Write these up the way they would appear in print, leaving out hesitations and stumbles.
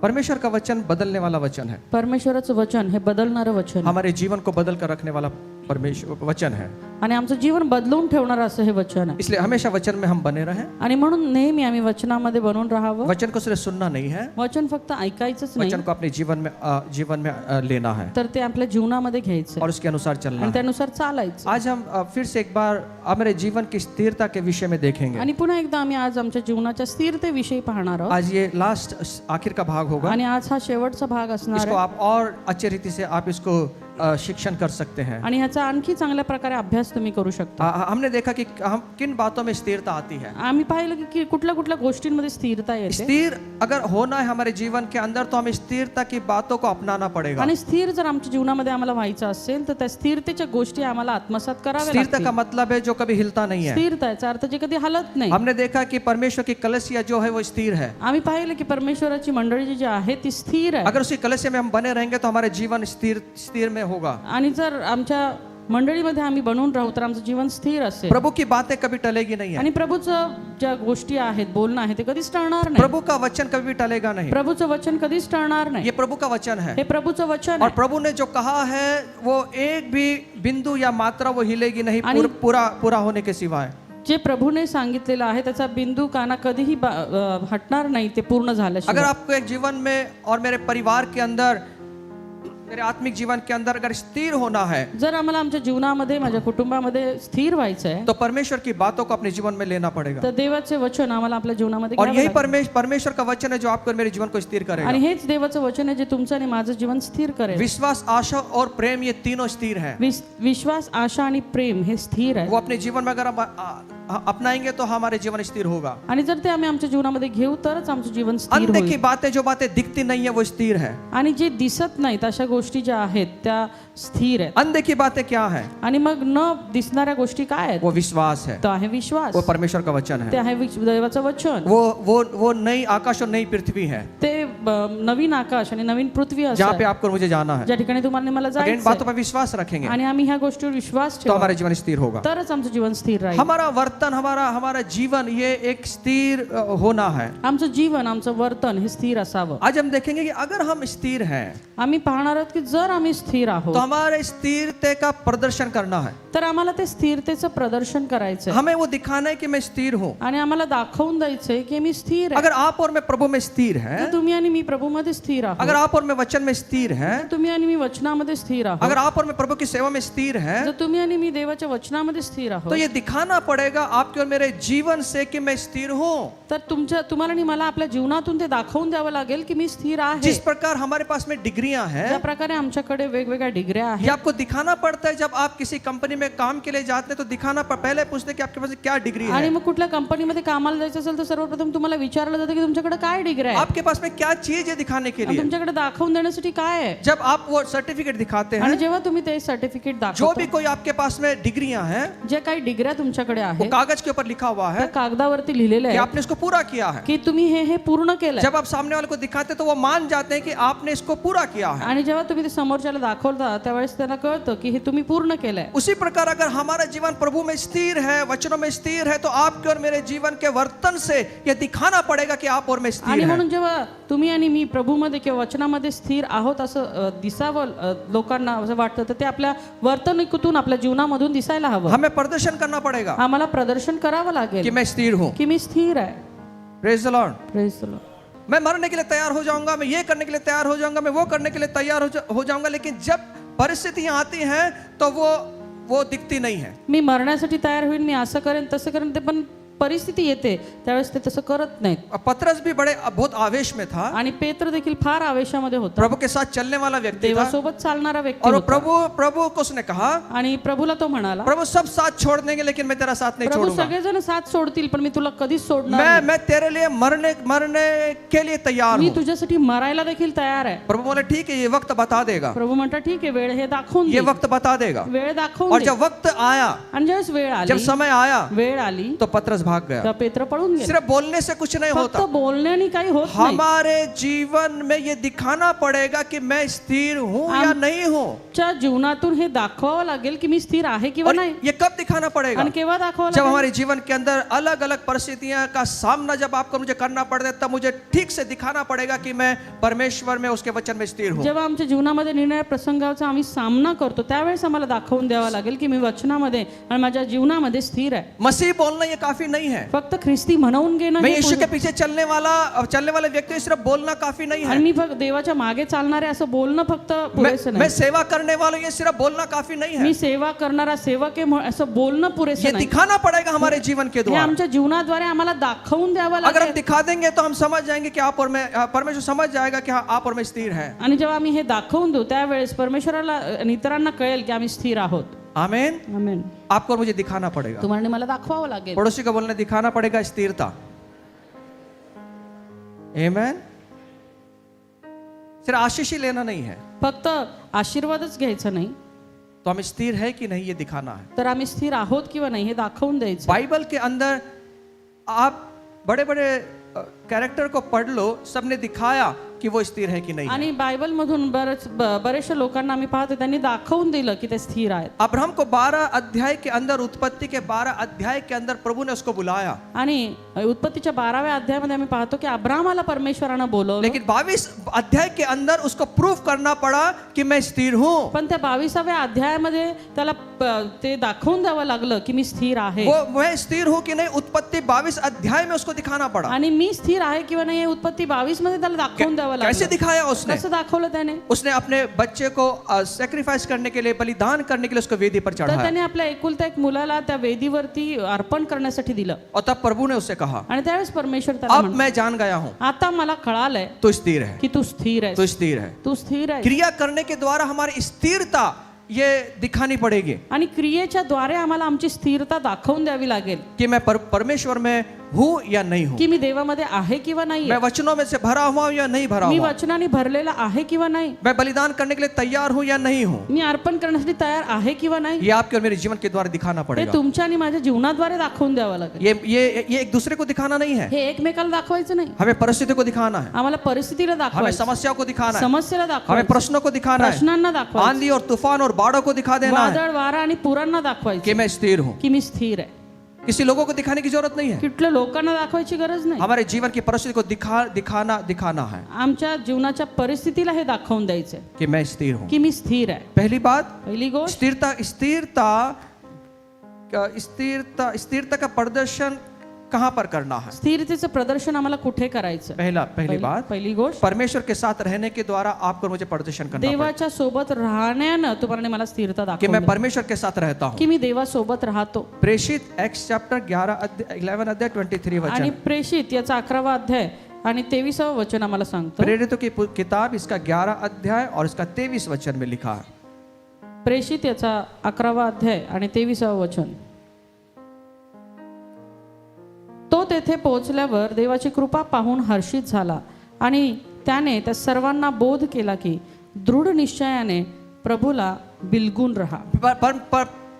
परमेश्वर का वचन बदलने वाला वचन है, परमेश्वराचं वचन हे बदलणारं वचन आहे. हमारे जीवन को बदल कर रखने वाला परमेश्वर वचन है। आणि आमचं जीवन बदलून ठेवणारं असं हे वचन आहे. इसलिए हमेशा वचन में हम बने रहें। आणि म्हणून नेहमी आम्ही वचनामध्ये बनून राहावं. वचन को सिर्फ सुनना नहीं है, वचन फक्त ऐकायचंच नाही, वचन को अपने जीवन में लेना है तर ते आपल्या जीवनामध्ये घ्यायचं और उसके अनुसार चलना आणि है। त्यानुसार चालायचं. आज हम फिर से एक बार हमारे जीवन की स्थिरता के विषय में देखेंगे। आणि पुन्हा एकदा आम्ही आज आमच्या जीवनाच्या स्थिरतेविषयी पाहणार आहोत. आज ये लास्ट आखिर का भाग होगा। आणि आज हा शेवटचा भाग असणार इसको आहे. आप और अच्छे रीति से आप इसको शिक्षण कर सकते हैं। आणि ह्याचा आणखी चांगल्या प्रकारे अभ्यास तुम्ही करू शकता. हमने देखा कि हम किन बातों में स्थिरता आती है। आम्ही पाहिलं की कुठल्या कुठल्या गोष्टींमध्ये स्थिरता येते. स्थिर अगर होना है हमारे जीवन के अंदर तो हमें स्थिरता की बातों को अपनाना पड़ेगा। आणि स्थिर जर आमच्या जीवनामध्ये आम्हाला व्हायचं असेल तर त्या स्थिरतेच्या गोष्टी आम्हाला आत्मसात कराव्या स्थिरता लागतील. का मतलब है जो कभी हिलता नहीं है। स्थिरता याचा अर्थ जे कधी हलत नाही. हमने देखा कि परमेश्वर की कलसिया जो है वो स्थिर है। आम्ही पाहिलं की परमेश्वराची मंडळी जी आहे ती स्थिर आहे. अगर उसी कलसिया में हम बने रहेंगे तो हमारे जीवन स्थिर में होगा। आणि जर आमच्या मंडळीमध्ये आम्ही बनून राहू तर आमचं जीवन स्थिर असेल. प्रभु की बातें कभी टलेगी नहीं है। आणि प्रभूचं ज्या गोष्टी आहेत, बोलणं आहे ते कधीच टळणार नाही. प्रभु का वचन कभी टलेगा नहीं। प्रभूचं वचन कधीच टळणार नाही. ये प्रभु का वचन है हे प्रभूचं वचन और आहे. प्रभु ने जो कहा है वो एक भी बिंदु या मात्रा वो हिलेगी नहीं आणि- पूरा होने के सिवाय। जे प्रभूने सांगितलेलं आहे त्याचा बिंदू काना कधीही हटणार नाही ते पूर्ण अगर झाल्याशिवाय. आपको एक जीवन में और मेरे परिवार के अंदर, मेरे आत्मिक जीवन के अंदर अगर स्थिर होना है जर आम्हाला आमच्या जीवनामध्ये, माझ्या कुटुंबामध्ये स्थिर व्हायचं आहे तो परमेश्वर की बातों को अपने जीवन में लेना पड़ेगा। तर देवाचे वचन आम्हाला आपल्या जीवनामध्ये और घ्यावं यही लागेल. परमेश्वर का वचन है जो आपको और मेरे जीवन को स्थिर करेगा। आणि हेच देवाचं वचन आहे जे तुमचं आणि माझं जीवन स्थिर करेल. विश्वास, आशा और प्रेम ये तीनों स्थिर है। विश्वास, आशा आणि प्रेम हे स्थिर आहे. वो अपने जीवन में अगर हम अपनाएंगे तो हमारे जीवन स्थिर होगा। आणि जर ते आम्ही आमच्या जीवनामध्ये घेऊ तरच आमचं जीवन स्थिर अनदेखी होईल. बातें, जो बातें दिखती नहीं है वो स्थिर है। आणि जे दिसत नाहीत अशा गोष्टी ज्या आहेत त्या स्थिर आहेत. अनदेखी बातें क्या है? आणि मग न दिसणाऱ्या गोष्टी काय आहेत? वो विश्वास है, तो आहे विश्वास, वो परमेश्वर का वचन ते है। आहे देवाचं वचन. वो नई आकाश और नई पृथ्वी है ते नवीन आकाश आणि नवीन पृथ्वी असं जहाँ पे आहे, आपको और मुझे जाना है। ज्या ठिकाणी तुम्हाला मला अगर इन जायचं बातों आहे. पर विश्वास रखेंगे आणि आम्ही ह्या गोष्टीवर विश्वास तो ठेवू हमारे जीवन स्थिर होगा। तरच आमचं जीवन स्थिर राहील. हमारा वर्तन, हमारा जीवन ये एक स्थिर होना है। आमचं जीवन, आमचं वर्तन हे स्थिर असावं. आज हम देखेंगे कि अगर हम स्थिर हैं आम्ही पाहणार आहोत की जर आम्ही स्थिर तो आहोत हमारे स्थिरते का प्रदर्शन करना है। तर आम्हाला ते स्थिरतेचं प्रदर्शन करायचंय हमें वो दिखाना है कि मैं स्थिर हूँ। आणि आम्हाला दाखवून द्यायचंय की मी स्थिर आहे. अगर आप और मैं प्रभु में स्थिर तर हैं, तुम्ही आणि मी प्रभूमध्ये स्थिर आहोत. अगर आप और मैं वचन में स्थिर हैं, तर तुम्ही आणि मी वचनामध्ये स्थिर आहोत. अगर आप और मैं प्रभु की सेवा में स्थिर हैं, जर तुम्ही आणि मी देवाच्या वचनामध्ये स्थिर आहोत तो ये दिखाना पड़ेगा आपके और मेरे जीवन से कि मैं स्थिर हूँ। तर तुम्हाला आणि मला आपल्या जीवनातून ते दाखवून द्यावं लागेल की मी स्थिर आहे. जिस प्रकार हमारे पास में डिग्रियां ज्या हैं, प्रकारे आमच्याकडे वेगवेगळ्या डिग्र्या ये आहेत, आपको दिखाना पड़ता है। जब आप किसी कंपनी में काम के लिए जाते हैं तो दिखाना पहले पूछते कि आपके पास क्या डिग्री आणि है, मग कुठल्या कंपनीमध्ये कामाला जायचं असेल तर सर्वप्रथम तुम्हाला विचारलं जातं की तुमच्याकडे काय डिग्री आहे, आपके पास में क्या चीज है दिखाने के आणि लिए। तुमच्याकडे दाखवून देण्यासाठी काय आहे. जब आप वो सर्टिफिकेट दिखाते आणि हैं, जेव्हा तुम्ही ते सर्टिफिकेट जो दाखवता, भी कोई आपके पास में डिग्रियां हैं जे काही डिग्र्या तुमच्याकडे वो आहेत कागज के ऊपर लिखा हुआ त्या है कागदावरती लिहिलेले कि आहे आपने इसको पूरा किया है। की तुम्ही हे पूर्ण केलंय. जब आप सामने वाले को दिखाते तो वो मान जाते हैं कि आपने इसको पूरा किया है। आणि जेव्हा तुम्ही ते समोरच्याला दाखवता त्यावेळेस त्यांना कळतं की हे तुम्ही पूर्ण केलंय. उसी प्रकार अगर हमारा जीवन प्रभु में स्थिर है, वचनों में स्थिर है, तो आपके और मेरे जीवन के वर्तन से ये दिखाना पड़ेगा कि आप और मैं स्थिर आणि हैं। म्हणून जेव्हा तुम्ही आणि मी प्रभूमध्ये किंवा वचनामध्ये स्थिर आहोत असं दिसावं लोकांना असं वाटतं तर ते आपल्या वर्तणुकीतून, आपल्या जीवनामधून दिसायला हवं. हमें प्रदर्शन करना पड़ेगा आम्हाला प्रदर्शन करावं कि लागेल मैं स्थिर हूँ। की मी स्थिर आहे. Praise the Lord. Praise the Lord. मैं मरने के लिए तैयार हो जाऊंगा, मैं ये करने के लिए तैयार हो जाऊंगा, मैं वो करने के लिए तैयार हो जाऊंगा, लेकिन जब परिस्थितियां आती हैं तो वो दिखती नहीं है। मी मरण्यासाठी तयार होईल, मी असं करेन तसं करेन, ते पण परिस्थिती येते त्यावेळेस ते तसं करत नाहीत. पतरस भी बहुत आवेश में था, आणि पेत्र देखील फार आवेशामध्ये होता. प्रभु के साथ चलने वाला व्यक्ति था, देवासोबत चालणारा व्यक्ती और होता. प्रभु को उसने कहा, आणि प्रभूला तो म्हणाला, प्रभु सब साथ छोड़ देंगे लेकिन मैं तेरा साथ नहीं प्रभू छोड़ूंगा। सगळेजण साथ सोडतील पण मी तुला कधीच सोडणार नाही. मैं तेरे लिए मरने के लिए तैयार मी हूँ। तुझ्यासाठी मरायला देखील तयार आहे. प्रभु बोले ठीक है, ये वक्त बता देगा, प्रभू म्हणतात ठीक आहे, वेळ हे दाखवून ये दे. वक्त बता देगा। वेळ दाखवून और दे. जब वक्त आया, आणि ज्यावेळेस वेळ जब आली, समय आया, वेळ आली तो पतरस भाग गया। तेव्हा पेत्र पळून गेला. सिर्फ बोलने से कुछ नहीं फक्त होता, बोलण्याने काही होत नाही. हमारे जीवन में ये दिखाना पड़ेगा कि मैं स्थिर हूं या नहीं हूं। च्या जीवनातून हे दाखवावं लागेल की मी स्थिर आहे किंवा और नाही. ये कब दिखाना पड़ेगा? आणि केव्हा दाखवावं जब लागेल? हमारे जीवन के अंदर अलग अलग परिस्थितियों का सामना जब आपको मुझे करना पड़ता है, तब मुझे ठीक से दिखाना पड़ेगा कि मैं परमेश्वर में उसके वचन में स्थिर हूं। जेव्हा आमच्या जीवनामध्ये निर्णय प्रसंगाचा आम्ही सामना करतो त्यावेळेस आम्हाला दाखवून द्यावा लागेल की मी वचनामध्ये आणि माझ्या जीवनामध्ये स्थिर आहे. मसीह बोलना ये काफी नहीं है। फक्त ख्रिस्ती म्हणवून घेणं मैं हे यीशु के पुरे- पीछे चलने वाले व्यक्ति सिर्फ बोलना काफी नहीं है। आणि मी फक्त देवाच्या मागे चालणारे असं बोलणं फक्त पुरेसं मैं नाही. सेवा करने वाला ये सिर्फ बोलना काफी नहीं है। मी सेवा करणारा सेवक आहे असं बोलणं ये पुरेसं नाही. दिखाना पड़ेगा हमारे जीवन के हे द्वारा। आमच्या जीवनाद्वारे आम्हाला दाखवून द्यावं अगर हम लागेल. दिखा देंगे तो हम समझ जाएंगे कि आप और मैं, परमेश्वर समझ जाएगा कि हाँ, आप और मैं स्थिर है। आणि जेव्हा आम्ही हे दाखवून देऊ त्यावेळेस परमेश्वराला आणि इतरांना कळेल की आम्ही स्थिर आहोत. आमीन। आमेन. आपको और मुझे दिखाना पड़ेगा। तुम्हाला मला दाखवावं लागेल. पड़ोसी को बोलने दिखाना पड़ेगा स्थिरता। आमीन। सिर्फ आशीष ही लेना नहीं है, फक्त आशीर्वादच घ्यायचा नाही तो हम स्थिर है कि नहीं ये दिखाना है। तर आम्ही स्थिर आहोत किंवा नाही हे दाखवून द्यायचं. बाइबल के अंदर आप बड़े बड़े कैरेक्टर को पढ़ लो, सबने दिखाया कि वो स्थिर है कि नहीं है। आणि बायबल मधून बरेचशा लोकांना आम्ही पाहतो त्यांनी दाखवून दिलं की ते स्थिर आहेत. अब्राहम को 12 अध्याय के अंदर, उत्पत्ति के 12 अध्याय के अंदर प्रभु ने उसको बुलाया, आणि उत्पत्तीच्या 12व्या अध्यायामध्ये आम्ही पाहतो की अब्राहमाला परमेश्वरानं बोलवलं. लेकिन 22 अध्याय के अंदर उसको प्रूफ करना पड़ा कि मैं स्थिर हूं। पण त्या 22व्या अध्यायामध्ये त्याला ते दाखवून द्यावं लागलं की मी स्थिर आहे. वो मैं स्थिर हूं कि नहीं, उत्पत्ति 22 अध्याय में उसको दिखाना पड़ा। आणि मी स्थिर आहे किंवा नाही हे उत्पत्ती 22 मध्ये त्याला दाखवून द्यावं कैसे लागलं. दिखाया उसने? कसं दाखवलं त्याने? उसने अपने बच्चे को सैक्रिफाइस करने के लिए, बलिदान करने के लिए उसको वेदी पर तर चढ़ाया, त्याने आपल्या एकुलता एक मुलाला त्या वेदीवरती अर्पण करण्यासाठी दिलं. और तब प्रभु ने उससे कहा, आणि त्यावेळेस परमेश्वर त्याला अब म्हणाला, मैं जान गया हूं आता मला कळालंय तू स्थिर है, की तू स्थिर तू आहेस. स्थिर है। तू स्थिर आहेस. क्रिया करने के द्वारा हमारी स्थिरता ये दिखानी पड़ेगी आणि क्रियेच्या द्वारे आम्हाला आमची स्थिरता दाखवून द्यावी लागेल कि मैं परमेश्वर में हूं या नहीं हूं, की मी देवामध्ये आहे किंवा नाही. मैं वचनों में से भरा हुआ हूं या नहीं भरा मी हुआ, वचनाने भरलेला आहे किंवा नाही. मैं बलिदान करने के लिए तैयार हूं या नहीं हूं। मी अर्पण करण्यासाठी तयार आहे किंवा नाही. ये आपके और मेरे जीवन के द्वारा दिखाना हे पड़ेगा। तुमच्या आणि माझ्या जीवनाद्वारे दाखवून द्यावं लागेल. ये एक दूसरे को दिखाना नहीं है, हे एकमेकाला दाखवायचं नाही. हमें परिस्थिति को दिखाना है, आम्हाला परिस्थितीला हमें दाखवायचं, समस्या को दिखाना है, समस्येला हमें दाखवायचं, प्रश्नों को दिखाना है, प्रश्नांना दाखवायचं, आंधी और तूफान और बाढ़ों को दिखा देना है वादळ वारा आणि पुरांना कि दाखवायचं मैं स्थिर हूं। की मी स्थिर आहे. किसी लोगों को दिखाने की जरूरत नहीं है, कुठल्या लोकांना दाखवायची गरज नाही. हमारे जीवन की परिस्थिति को दिखाना है आमच्या जीवनाच्या परिस्थितीला हे दाखवून द्यायचंय कि मैं स्थिर हूं। की मी स्थिर आहे. पहली बात, पहिली गोष्ट, स्थिरता का प्रदर्शन कहां पर करना है? स्थिरतेचं प्रदर्शन आम्हाला कुठे करायचं? पहली बात, पहिली गोष्ट, परमेश्वर के साथ रहने के द्वारा आपको मुझे प्रदर्शन करना पड़ेगा देवाच्या सोबत राहण्यानं तुम्हाला मला स्थिरता कि दाखवून मैं द्या. परमेश्वर के साथ रहता हूं। की मी देवासोबत राहतो. प्रेषित एक्स चैप्टर 11 अध्याय 23 आणि वचन, प्रेषित याचा 11वा अध्याय आणि 23वा वचन आम्हाला सांगतो. प्रेरितों की किताब इसका 11 अध्याय और इसका 23 वचन में लिखा है। प्रेषित याचा 11वा अध्याय आणि 23वा वचन. तो तेथे पोहोचल्यावर देवाची कृपा पाहून हर्षित झाला आणि त्याने त्या सर्वांना बोध केला की दृढ निश्चयाने प्रभूला बिलगून राहा.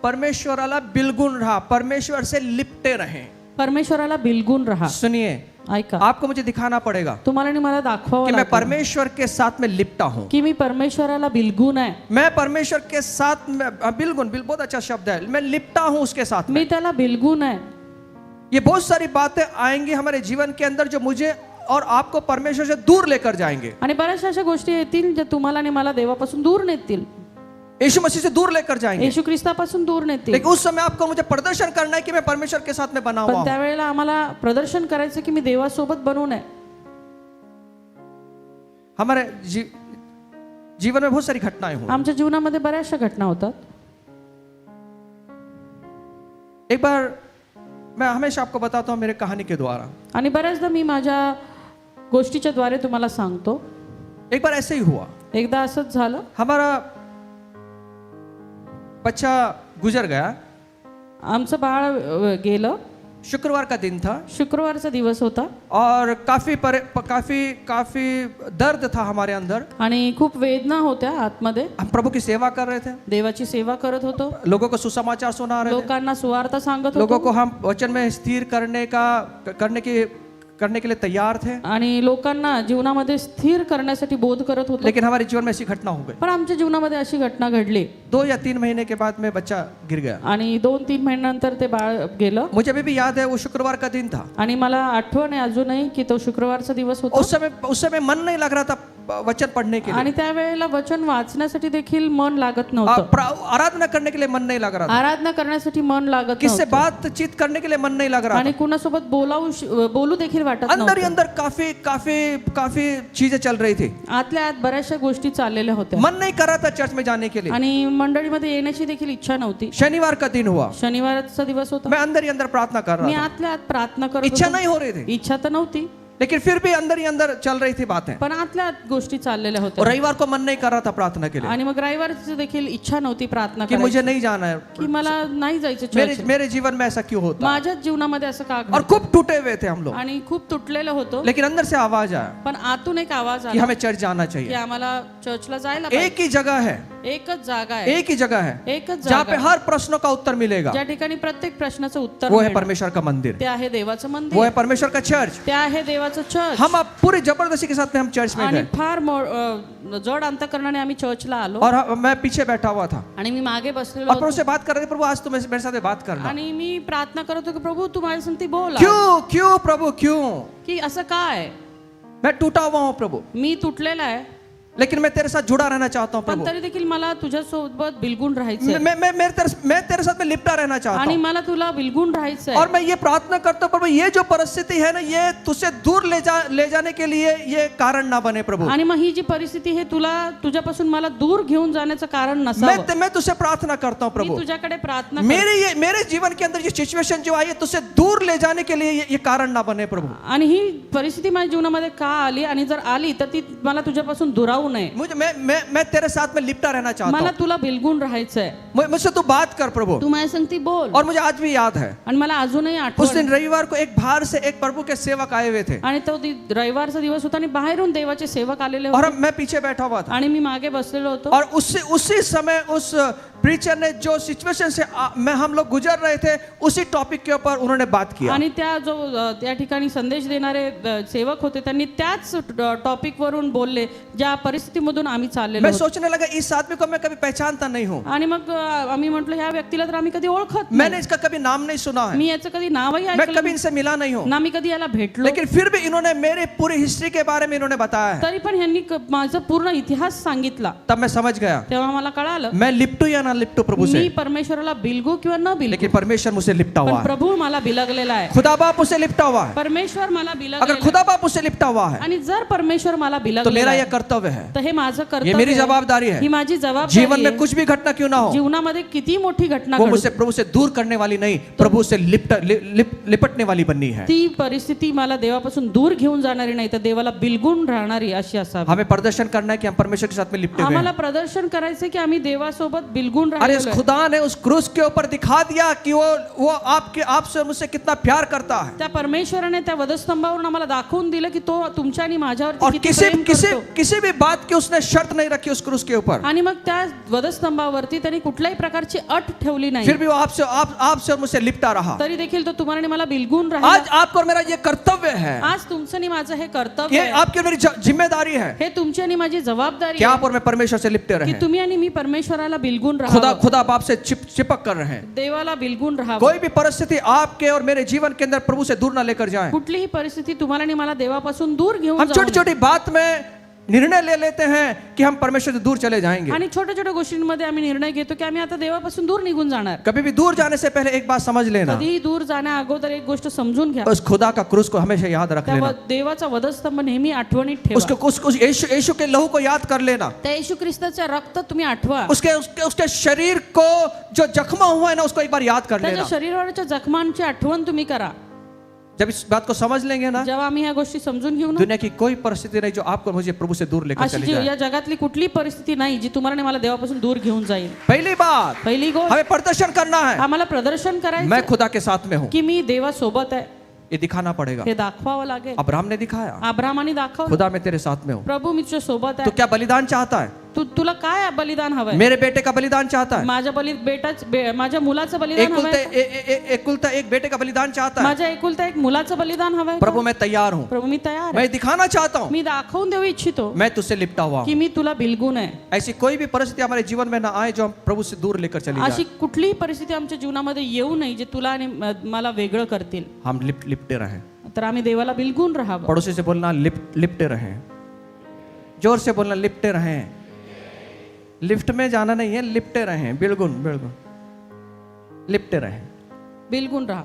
परमेश्वराला बिलगुन रहा, परमेश्वर से लिपटे रहे। परमेश्वराला बिलगून राहा. सुनिए, ऐका, आपको मुझे दिखाना पड़ेगा तुम्हाला आणि मला दाखवावं कि मैं लागेल परमेश्वर के साथ में लिपटा हूं, की मी परमेश्वराला बिलगून आहे. मैं परमेश्वर के साथ में बिलगुन बहुत अच्छा शब्द है, मैं लिपटा हूं उसके साथ में। मी त्याला बिलगून आहे. ये बहुत सारी बातें आएंगी हमारे जीवन के अंदर जो मुझे और आपको परमेश्वर से दूर लेकर जाएंगे, आणि बऱ्याचशा अशा गोष्टी येतील ज्या तुम्हाला आणि मला देवापासून दूर नेतील, यीशु मसीह से दूर लेकर जाएंगे। येशू ख्रिस्तापासून दूर नेतील. लेकिन उस समय आपको मुझे प्रदर्शन करना है कि मैं परमेश्वर के साथ में बना हुआ पण हूं। त्यावेळेला आम्हाला प्रदर्शन करायचं की मी देवासोबत बनून आहे. हमारे जीवन में बहुत सारी घटनाएं हुई। आमच्या जीवनामध्ये बऱ्याचशा घटना होतात. एक बार मैं हमेशा आपको बताता हूं मेरे कहानी के द्वारा, आणि बऱ्याचदा मी माझ्या गोष्टीच्या द्वारे तुम्हाला सांगतो. एक बार ऐसे ही हुआ, एकदा असंच झालं. हमारा बच्चा गुजर गया आमचं बाळ गेलं शुक्रवार का दिन था शुक्रवारचा दिवस होता और काफी दर्द था हमारे अंदर। आणि खूप वेदना होत्या आतमध्ये। हम प्रभु की सेवा कर रहे थे, देवाची सेवा करत होतो, लोगों को सुसमाचार सुना रहे थे, लोकांना सुवार्ता सांगत लोगों होतो को हम वचन में स्थिर करने के लिए तैयार थे। आणि लोकांना जीवनामध्ये स्थिर करण्यासाठी बोध करत होतो। लेकिन हमारे जीवन में ऐसी घटना हो गई। पण आमच्या जीवनामध्ये अशी घटना घडली 2 या 3 महीने के बाद में बच्चा गिर गया। आणि 2-3 महिन्यानंतर ते बाळ गेलं। मुझे अभी भी याद है वो शुक्रवार का दिन था। आणि मला आठवण आहे अजूनही की तो शुक्रवारचा दिवस होता। उस समय मन नहीं लग रहा था वचन पढ़ने के लिए, आणि त्यावेळेला वचन वाचण्यासाठी देखील मन लागत नव्हतं, आराधना करने के लिए मन नहीं लग रहा था, आराधना करण्यासाठी मन लागत किससे नव्हतं बातचीत करने के लिए मन नहीं लग रहा आणि कुणासोबत बोलू देखील वाटत था। अंदर ही नव्हतं। अंदर काफी चीजें चल रही थी। आतल्या आत बऱ्याचशा गोष्टी चाललेल्या होत्या मन नहीं कर रहा था चर्च में जाने के लिए। आणि मंडळीमध्ये येण्याची देखील इच्छा नव्हती। शनिवार का दिन हुआ, शनिवारचा दिवस होता, मैं अंदर ही अंदर प्रार्थना कर मी रहा था, आतल्या आत प्रार्थना करत इच्छा होतो। नहीं हो रही थी, इच्छा तर नव्हती लेकिन फिर भी अंदर ही अंदर चल रही थी बातें। पण आतल्या आत गोष्टी चाललेल्या और होत्या रविवार को मन नहीं कर रहा था प्रार्थना के लिए आणि मग रविवारची देखील इच्छा नव्हती प्रार्थना कि करायची मुझे नहीं जाना है, की मला नाही जायचं मेरे चर्च। मेरे जीवन में ऐसा क्यों होता। माझ्याच जीवनामध्ये असं का और घडतं? खूप टूटे हुए थे हम लोग, आणि खूप तुटलेलं होतो, लेकिन अंदर से आवाज आया पण आतून एक आवाज कि आला हमें चर्च जाना की चाहिए। आम्हाला चर्चला जायला पाहिजे। एक ही जगह है, एकच जागा आहे, एक ही जगह है एकच जहाँ पे जागा हर प्रश्नों का उत्तर मिलेगा। ज्या ठिकाणी प्रत्येक प्रश्नाचं उत्तर वो है मिळणार। परमेश्वर का मंदिर, ते आहे देवाचं वो मंदिर, है परमेश्वर का चर्च। ते आहे देवाचं चर्च। हम अब पूरी जबरदस्ती के साथ में हम चर्च में आणि गए फार जड अंतकरणाने आम्ही चर्चला आलो और मैं पीछे बैठा हुआ था आणि मी मागे बसलेलो और प्रभु होतो से बात कर रहे थे, प्रभु आज तुम मेरे साथ बात करना। आणि मी प्रार्थना करत होतो की प्रभू तू माझ्या संगती बोल आज. क्यों क्यों प्रभु क्यों? की असं काय, मैं टूटा हुआ हूँ प्रभु, मी तुटलेला आहे लेकिन मैं तेरे साथ जुड़ा रहना चाहता हूँ पण प्रभु। तरी देखील मला तुझ्यासोबत बिलगुन राहायचंय मैं तेरे साथ में लिपटा रहना चाहता आणि हूँ। मला तुला बिलगुन राहायचंय। और मैं ये प्रार्थना करता हूँ प्रभु, ये जो परिस्थिति है ना, ये तुझसे दूर ले जाने के लिए ये कारण ना बने प्रभु। आणि मग ही जी परिस्थिती हे तुला तुझ्यापासून मला दूर घेऊन जाण्याचं कारण नसावं। मैं तुझसे प्रार्थना करता हूँ मी प्रभु, तुझ्याकडे प्रार्थना करते। मेरे जीवन के अंदर ये सिचुएशन जो आई है तुझसे दूर ले जाने के लिए ये कारण ना बने प्रभु। आणि ही परिस्थिती माझ्या जीवनामध्ये का आली आणि जर आली तर ती मला तुझ्यापासून दुरावू नये। मैं तेरे साथ में लिपटा रहना चाहता मला हूँ, तुला बिलगुन राहायचंय, मुझसे तू बात कर प्रभु। तू माझ्या संगती बोल। और मुझे आज भी याद है आणि मला अजूनही उस आठवण दिन रविवार को एक बाहर से एक प्रभु के सेवक आए हुए थे आणि तो रविवारचा दिवस होता आणि बाहेरून देवाचे सेवक आलेले और होते मैं पीछे बैठा हुआ था। आणि मी मागे बसलेलो होतो और उसी समय उस प्रीचर ने जो सिचुएशन से हम लोग गुजर रहे थे उसी टॉपिक के ऊपर उन्होंने बात किया। आणि त्या ठिकाणी संदेश देणारे सेवक होते त्यांनी त्याच टॉपिक वरून बोलले ज्या परिस्थितीमधून आम्ही चाललेलो मैं होतो। सोचने लगा इस आदमी को मैं कभी पहचानता नहीं हूँ, आणि मग आम्ही म्हटलं ह्या व्यक्तीला तर आम्ही कधी ओळखत मैंने नाही, इसका कभी नाम नहीं सुना है, मी याचं कधी नावही मैं ऐकलं कभी नाही, इनसे मिला नहीं हूँ, ना मी कधी याला भेटलो। लेकिन फिर भी इन्होंने मेरे पूरी हिस्ट्री के बारे में इन्होंने बताया है। तरी पण ह्यांनी माझा पूर्ण इतिहास सांगितला। तब मैं समझ गया तेव्हा मला कळालं मैं लिपटू या ना लिपटू प्रभु मी से, परमेश्वराला बिलगू किंवा न बिलगू, लेकिन परमेश्वर मुझसे लिपटा हुआ पण है। प्रभू मला बिलगलेला आहे, खुदा बाप उसे लिपटा हुआ है। परमेश्वर मला अगर बिलगलेला खुदा बाप उसे लिपटा हुआ है आणि जर परमेश्वर मला तो बिलगलेला मेरा आहे यह कर्तव्य है, तर हे माझं ये कर्तव्य मेरी आहे, जवाबदारी ही है। माझी जबाबदारी जीवन में आहे। कुछ भी घटना क्यों ना हो, जीवनामध्ये किती मोठी घटना वो घडो, मुझसे प्रभु से दूर करने वाली नहीं, प्रभु से लिपटने वाली बननी है। ती परिस्थिती मला देवापासून दूर घेऊन जाणारी नाही तर देवाला बिलगून राहणारी अशी असावी। हमें प्रदर्शन करना है कि हम परमेश्वर के साथ में लिपटे हुए आम्हाला हैं। प्रदर्शन करायचं की आम्ही देवासोबत बिलगून अरे इस राहिलो आहे। खुदा ने उस क्रूस के ऊपर दिखा दिया कि वो आपसे मुझसे कितना प्यार करता है। त्या परमेश्वराने त्या वधस्तंभावरून आम्हाला दाखवून दिलं की तो तुमच्या आणि माझ्यावरती और किती प्रेम करतो। किसी भी बात की उसने शर्त नहीं रखी उस क्रूस के ऊपर। आणि मग त्या वधस्तंभावरती त्यांनी कुठल्याही प्रकारची अट ठेवली नाही, फिर भी वो आपसे और मुझसे लिपटा रहा। तरी देखील तो तुम्हाला आणि मला बिलगून राहिला। आज आपको और मेरा ये कर्तव्य है, आज तुमचं आणि माझं हे कर्तव्य ये आहे, आपकी और मेरी जिम्मेदारी है हे तुमची आणि माझी जबाबदारी कि आहे आप और मैं परमेश्वर से लिपटे की रहे। तुम्ही आणि मी परमेश्वराला बिलगून राहावं, खुदा बाप से चिपक कर रहे हैं। देवाला बिलगून राहावं। कोई भी परिस्थिति आपके और मेरे जीवन के अंदर प्रभु से दूर ना लेकर जाए। कुठलीही परिस्थिती तुम्हाला आणि मला देवापासून दूर घेऊन हम जाऊ छोटी नये। छोटी बात में निर्णय ले लेते हैं कि हम परमेश्वर से दूर चले जाएंगे। आणि छोट्या छोट्या गोष्टींमध्ये आम्ही निर्णय घेतो की आम्ही आता देवापासून दूर निघून जाणार। कभी भी दूर जाने से पहले एक बात समझ लेना, कधीही दूर जाण्या अगोदर एक गोष्ट समजून घ्या, उस खुदा का क्रूस को हमेशा याद रख त्या लेना, देवाचा वधस्तंभ नेहमी आठवणीत ठेवा। उसको यीशु के लहू को याद कर लेना, त्या येशू ख्रिस्ताच्या रक्त तुम्ही आठवा, उसके शरीर को जो जख्मा हुआ है ना उसको एक बार याद कर त्याच्या लेना। शरीरावरच्या जखमांची आठवण तुम्ही करा। जब इस बात को समझ लेंगे ना, जेव्हा आम्ही ह्या गोष्टी समजून घेऊ ना, दुनिया की कोई परिस्थिति नहीं जो आपको मुझे प्रभु से दूर लेकर अशी चली जी जाए। या जगातली कुठली परिस्थिती नाही जी तुम्हाला आणि मला देवापासून दूर घेऊन जाईल. पहली बात, पहिली गोष्ट, हमें प्रदर्शन करना है, आम्हाला प्रदर्शन करायचं मैं खुदा के साथ में हूँ, की मी देवासोबत आहे, ये दिखाना पड़ेगा. हे दाखवावं लागेल. अब्राहम ने दिखाया, अब्राहमाने दाखवलं, खुदा मैं तेरे साथ में हूँ. प्रभू मी तुझ्या सोबत तो आहे. क्या बलिदान चाहता है? तुला काय बलिदान हवंय? मेरे बेटे का बलिदान चाहता है, माझ्या माझ्या मुलाचं बलिदान हवंय, एकुलता एक बेटे का बलिदान चाहता है. माझ्या एकुलता एक मुलाचं बलिदान हवंय. प्रभु मैं तैयार हूँ, प्रभू मी तयार आहे. मैं दिखाना चाहता हूँ, मी दाखवून देऊ इच्छितो मैं तुझसे लिपटा हुआ की हूँ. मी तुला बिलगून आहे. ऐसी कोई भी परिस्थिति हमारे जीवन में ना आए जो हम प्रभु से दूर लेकर चली अशी जाए. कुठलीही परिस्थिती आमच्या जीवनामध्ये येऊ नये जे तुला आणि मला वेगळं करतील. हम लिपटे रहें. तर आम्ही देवाला बिलगून राहावं. पड़ोसी से बोलना लिपटे रहें. जोर से बोलना लिपटे रहें. लिफ्ट में जाना नहीं है, लिपटे रहें. बिल्कुल बिल्कुल लिपटे रहें. बिलगून राहा.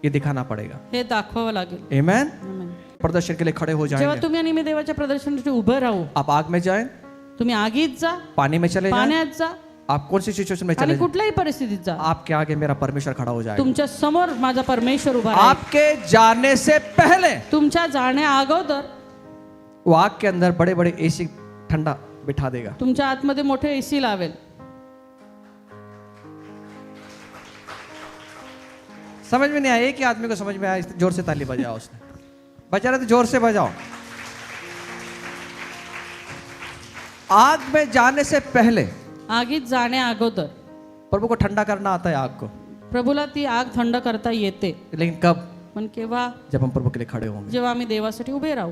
ये दिखाना पड़ेगा. हे दाखवावं लागेल. आमेन. आमेन. प्रदर्शन के लिए खड़े हो जेव्हा जाएंगे. तुम्ही आणि मी देवाच्या प्रदर्शनासाठी उभं राहू, आप आग में जाएं, तुम्ही आगीत जा, पानी में चले जाएं, पाण्यात जा आप कौन सी सिचुएशन में आणि चले जाएं, कुठल्याही परिस्थितीत जा, आपके आगे मेरा परमेश्वर खड़ा हो जाएगा. तुमच्या समोर माझा परमेश्वर उभा राहील. आपके जाने से पहले तुमच्या जाण्या अगोदर वो आग के अंदर बड़े बड़े एसी ठंडा बिठा देगा. तुमच्या आतमध्ये मोठे एसी लावेल. समझ में नहीं आया? एक ही आदमी को समझ में आया, जोर से ताली बजाओ. उसने बजा रहे तो जोर से बजाओ. आग में जाने से पहले आगीत जाण्या अगोदर प्रभु को ठंडा करना आता है आग को. प्रभूला ती आग थंड करता येते. लेकिन कब? पण केव्हा? जब हम प्रभु के लिए खड़े होंगे. जेव्हा आम्ही देवासाठी उभे राहू.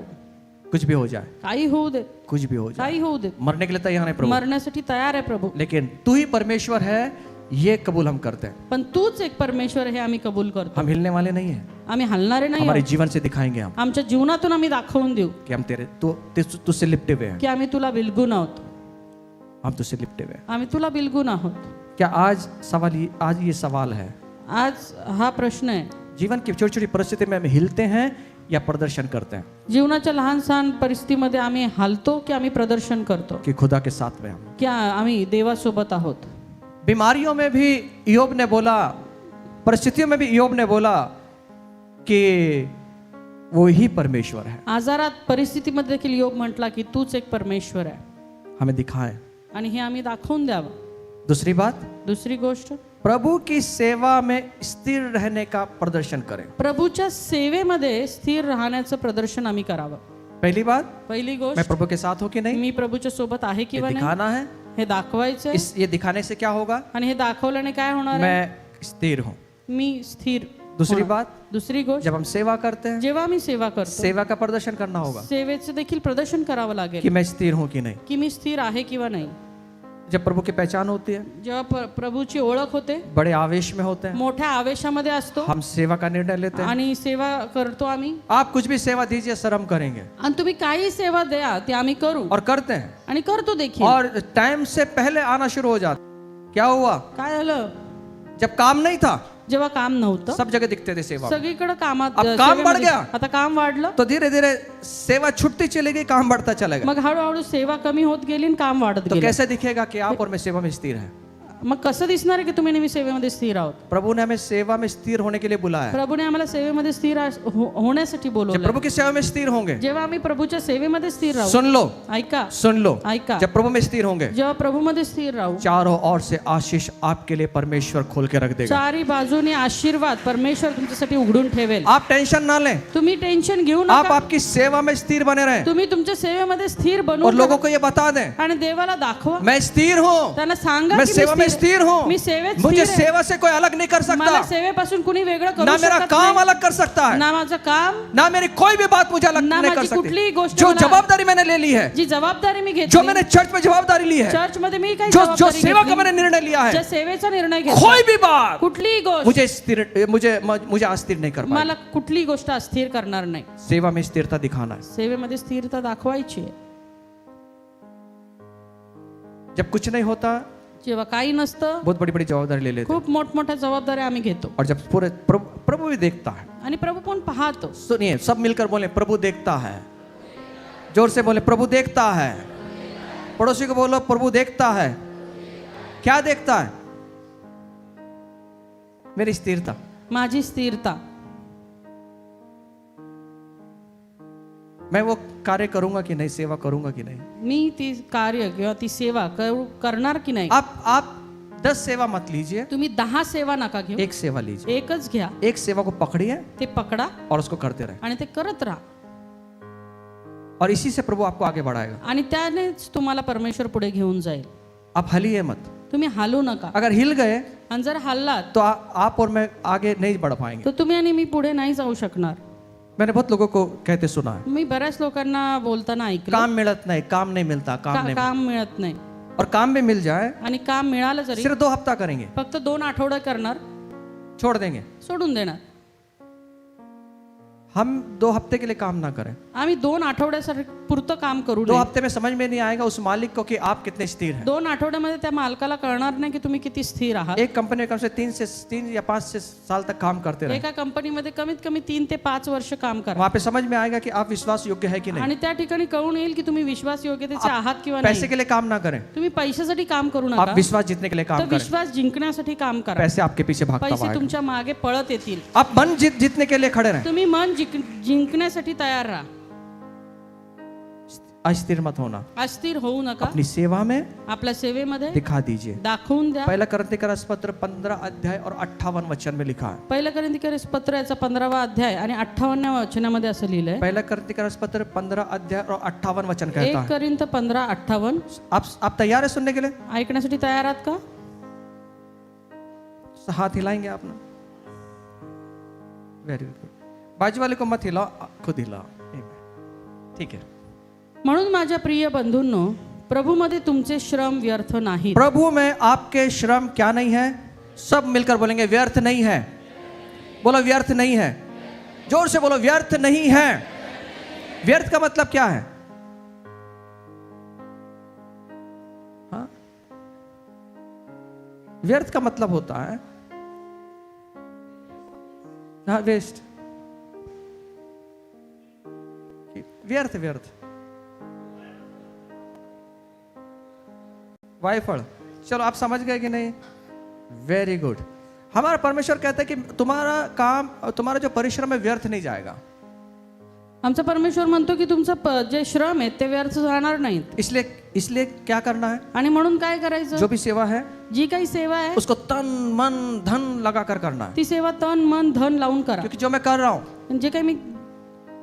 कुछ भी हो जाए, काही होऊ दे, कुछ भी हो जाए, काही होऊ दे, मरने के लिए तैयार है प्रभु, मरण्यासाठी तयार आहे प्रभू. लेकिन तू ही परमेश्वर है, ये कबूल हम करते हैं. पण तूच एक परमेश्वर हे आम्ही कबूल करतो. हम हिलने वाले नहीं हैं. आम्ही हलणारे नाही हमारे आहोत. जीवन से दिखाएंगे हम आमच्या जीवनातून आम्ही दाखवून देऊ कि हम तुझसे लिपटे हुए हैं. की आम्ही तुला बिलगून आहोत. हम तुझसे लिपटे हुए हैं. आम्ही तुला बिलगून आहोत. क्या आज ये सवाल है, आज हा प्रश्न आहे, जीवन की छोटी छोटी परिस्थिति में हम हिलते हैं या प्रदर्शन करते हैं जीवनाच्या लहान सहान परिस्थितीमध्ये आम्ही हलतो की आम्ही प्रदर्शन करतो, कि खुदा के साथ में हम. की आम्ही देवासोबत आहोत. बीमारियों में भी इयोब ने बोला, परिस्थितियों में भी इयोब ने बोला कि वो ही परमेश्वर है. आजारात परिस्थितीमध्ये देखील योग म्हटला की तूच एक परमेश्वर आहे हमें दिखाए. आणि हे आम्ही दाखवून द्यावं. दूसरी बात, दुसरी गोष्ट, प्रभु की सेवा में स्थिर रहने का प्रदर्शन करें. प्रभूच्या सेवेमध्ये स्थिर राहण्याचं प्रदर्शन आम्ही करावं. पहली बात, पहिली मैं गोष्ट, प्रभु के साथ हूं कि नहीं, मी प्रभूच्या सोबत आहे ये किंवा नाही दिखाना है. हे दाखवायचंय. ये दिखाने से क्या होगा? आणि हे दाखवल्याने काय होणार आहे? मैं स्थिर हूं. मी स्थिर. दूसरी होणार. बात, दुसरी गोष्ट, जब हम सेवा करते हैं, जेव्हा मी सेवा करतो सेवा का प्रदर्शन करना होगा सेवेचं देखील प्रदर्शन करावं कि लागेल मैं स्थिर हूं कि नहीं. की मी स्थिर आहे किंवा नाही. जब प्रभु की पहचान होती है, जेव्हा प्रभूची ओळख होते, बड़े आवेश में होते हैं, मोठ्या आवेशामध्ये असतो हम सेवा का निर्णय लेते हैं. आणि सेवा करतो आम्ही. आप कुछ भी सेवा दीजिए सर, हम करेंगे, आणि तुम्ही काही सेवा द्या ते आम्ही करू और करते हैं, आणि करतो देखील. और टाइम से पहले आना शुरू हो जाता. क्या हुआ? काय झालं? जब काम नहीं था, जेव्हा काम नव्हतं सब जगह दिखते थे सेवा, सगळीकडे कामात अब काम बढ़ सेवेमध्ये- गया. आता काम वाढलं, तो धीरे धीरे सेवा छुटती चली गई, काम बढ़ता चला गया. मग हळूहळू सेवा कमी होत गेली आणि काम वाढत तो गेलं. कैसे दिखेगा कि आप और मैं सेवा में स्थिर है? मग कसं दिसणार आहे की तुम्ही नेहमी सेवेमध्ये स्थिर आहोत? प्रभु ने हमें सेवा में स्थिर होने के लिए बुलाया है. प्रभूने आम्हाला सेवेमध्ये स्थिर होण्यासाठी जब बोलवलं. प्रभु की सेवा में स्थिर होंगे, जेव्हा आम्ही प्रभूच्या सेवेमध्ये स्थिर राहू, सुन लो, ऐका सुन लो, ऐका, जब प्रभु में स्थिर होंगे, जेव्हा प्रभूमध्ये स्थिर राहू, चारों ओर से आशीष आपके लिए परमेश्वर खोल के रख देगा. चारी बाजूने आशीर्वाद परमेश्वर तुमच्यासाठी उघडून ठेवेल. आप टेंशन ना लें, तुम्ही टेन्शन घेऊ आप नका. आपकी सेवा में स्थिर बने रहें तुम्ही तुमच्या सेवेमध्ये स्थिर और बनून लोगों को ये बता दें, आणि देवाला दाखवा. मैं स्थिर हूँ, त्यांना सांगा मैं की सेवा में स्थिर हूँ, मी सेवेत मुझे स्थिर आहे. सेवा से कोई अलग नहीं कर सकता, मला सेवेपासून कुणी वेगळं करू ना मेरा शकत काम नाही. अलग कर सकता है, ना माझं काम, ना मेरी कोई भी बात मुझे अलग ना नहीं कर माझी कुठलीही सकती. गोष्ट जो मला- जवाबदारी मैंने ले ली है, जी जबाबदारी मी जो घेतली, मैंने चर्च में जवाबदारी ली है, चर्च मध्ये मी काही जो जबाबदारी सेवा का घेतली, मैंने निर्णय लिया ज्या है, सेवेचा निर्णय कोई घेतला, भी बात कुठलीही गोष्ट मुझे अस्थिर नहीं कर पाई. मला कुठलीही गोष्ट अस्थिर करणार नाही. सेवा में स्थिरता दिखाना है. सेवेमध्ये स्थिरता दाखवायची आहे. जब कुछ नहीं होता, जेव्हा काही नसतं, बहुत बड़ी बड़ी जवाबदारी ले लेते हैं. खूप मोठमोठ्या जबाबदाऱ्या आम्ही घेतो और जब पूरे प्रभु भी देखता है. आणि प्रभू पण पाहतो. सुनिए, सब मिलकर बोले, प्रभु देखता है. जोर से बोले, प्रभु देखता है. पड़ोसी को बोलो, प्रभु देखता है. क्या देखता है? मेरी स्थिरता. माझी स्थिरता. मैं वो कार्य करूंगा कि नहीं, सेवा करूंगा कि नहीं। मी ती कार्य किंवा ती सेवा करणार की नाही। आप 10 सेवा मत लीजिए, तुम्ही 10 सेवा नका घेऊ, एक सेवा लीजिए। एकच घ्या, एक सेवा को पकड़िए ते पकडा और उसको करते रहे, आणि ते करत राहा, और इसी से प्रभु आपको आगे बढ़ाएगा। आणि त्यानेच तुम्हाला परमेश्वर पुढे घेऊन जाईल। आप हलिए मत। तुम्ही हालू नका। अगर हिल गए आणि जर हल्लात तो आप और मैं आगे नहीं बढ़ पाएंगे। तर तुम्ही आणि मी पुढे नाही जाऊ शकणार। मैंने बहुत लोगों को कहते सुना है, मी बऱ्याच लोकांना बोलताना ऐकलं, काम मिलत नहीं, काम नहीं मिलता, काम नहीं, काम मिळत नाही, और काम भी मिल जाए आणि काम मिळालं जरी सिर्फ 2 हफ्ता करेंगे, फक्त 2 आठवडे करणार, छोड़ देंगे। सोडून देणार। हम 2 हफ्ते के लिए काम ना करें। आम्ही 2 आठवड्यासाठी पुरतं काम करू 2 नये। हफ्ते में समझ में नहीं आएगा उस मालिक को कि आप कितने स्थिर हैं। 2 आठवड्यामध्ये त्या मालकाला कळणार नाही की तुम्ही किती स्थिर आहात। एक कंपनी में कम से 3 या 5 साल तक काम करते रहे, एका कंपनीमध्ये कमीत कमी 3 ते 5 वर्ष काम करा, वहां पे समझ में आएगा कि आप विश्वास योग्य है कि नहीं। आणि त्या ठिकाणी कळून येईल की तुम्ही विश्वास योग्यतेचे आहात किंवा नाही। पैसे के लिए काम ना करें, तुम्ही पैशासाठी काम करू आप नका, विश्वास जीतने के लिए काम तर करें। विश्वास जिंकण्यासाठी काम करा। पैसे आपके पीछे भागता पैसे हुआ आएगा। तुमच्या मागे पळत येतील। आप मन जीतने के लिए खड़े रहें, तुम्ही मन जिंकण्यासाठी तयार राहा, अस्थिर मत होना। अस्थिर होऊ नका। अपनी सेवा में आपल्या सेवेमध्ये दिखा दीजिए। दाखवून द्या। पहला करंथिकरस पत्र 15 अध्याय और 58 वचन में लिखा है। पहिला कोरिन्थीकर पत्र याचा 15वा अध्याय आणि 58व्या वचनामध्ये असं लिहिलंय। पहला करंथिकरस पत्र 15 अध्याय और 58 वचन कहता 1 है। कोरिन्थ 15:58। आप तैयार है सुनने के लिए? ऐकण्यासाठी तयार आहात का? हाथ हिलाएंगे आप ना? Very good. बाजू वाले को मत हिलाओ, खुद हिलाओ। ठीक है। म्हणून माझ्या प्रिय बंधूंनो, प्रभूमध्ये तुमचे श्रम व्यर्थ नाहीत। प्रभु में आपके श्रम क्या नहीं है? सब मिलकर बोलेंगे व्यर्थ नहीं है। बोलो व्यर्थ नहीं है। जोर से बोलो व्यर्थ नहीं है। व्यर्थ का मतलब क्या है? हाँ? व्यर्थ का मतलब होता है हाँ वेस्ट, व्यर्थ व्यर्थ, वाइफल। चलो आप समझ गए कि नहीं? Very good. हमारा परमेश्वर कहता है कि तुम्हारा काम, तुम्हारा जो परिश्रम है व्यर्थ नहीं जाएगा। आमचा परमेश्वर म्हणतो की तुमचं जे श्रम आहे ते व्यर्थ जाणार नाहीत। इसलिए क्या करना है? आणि म्हणून काय करायचं? जो भी सेवा है जी काही सेवा आहे उसको तन मन धन लगा कर करना है। ती सेवा तन मन धन लावून करा। क्योंकि जो मैं कर रहा हूँ,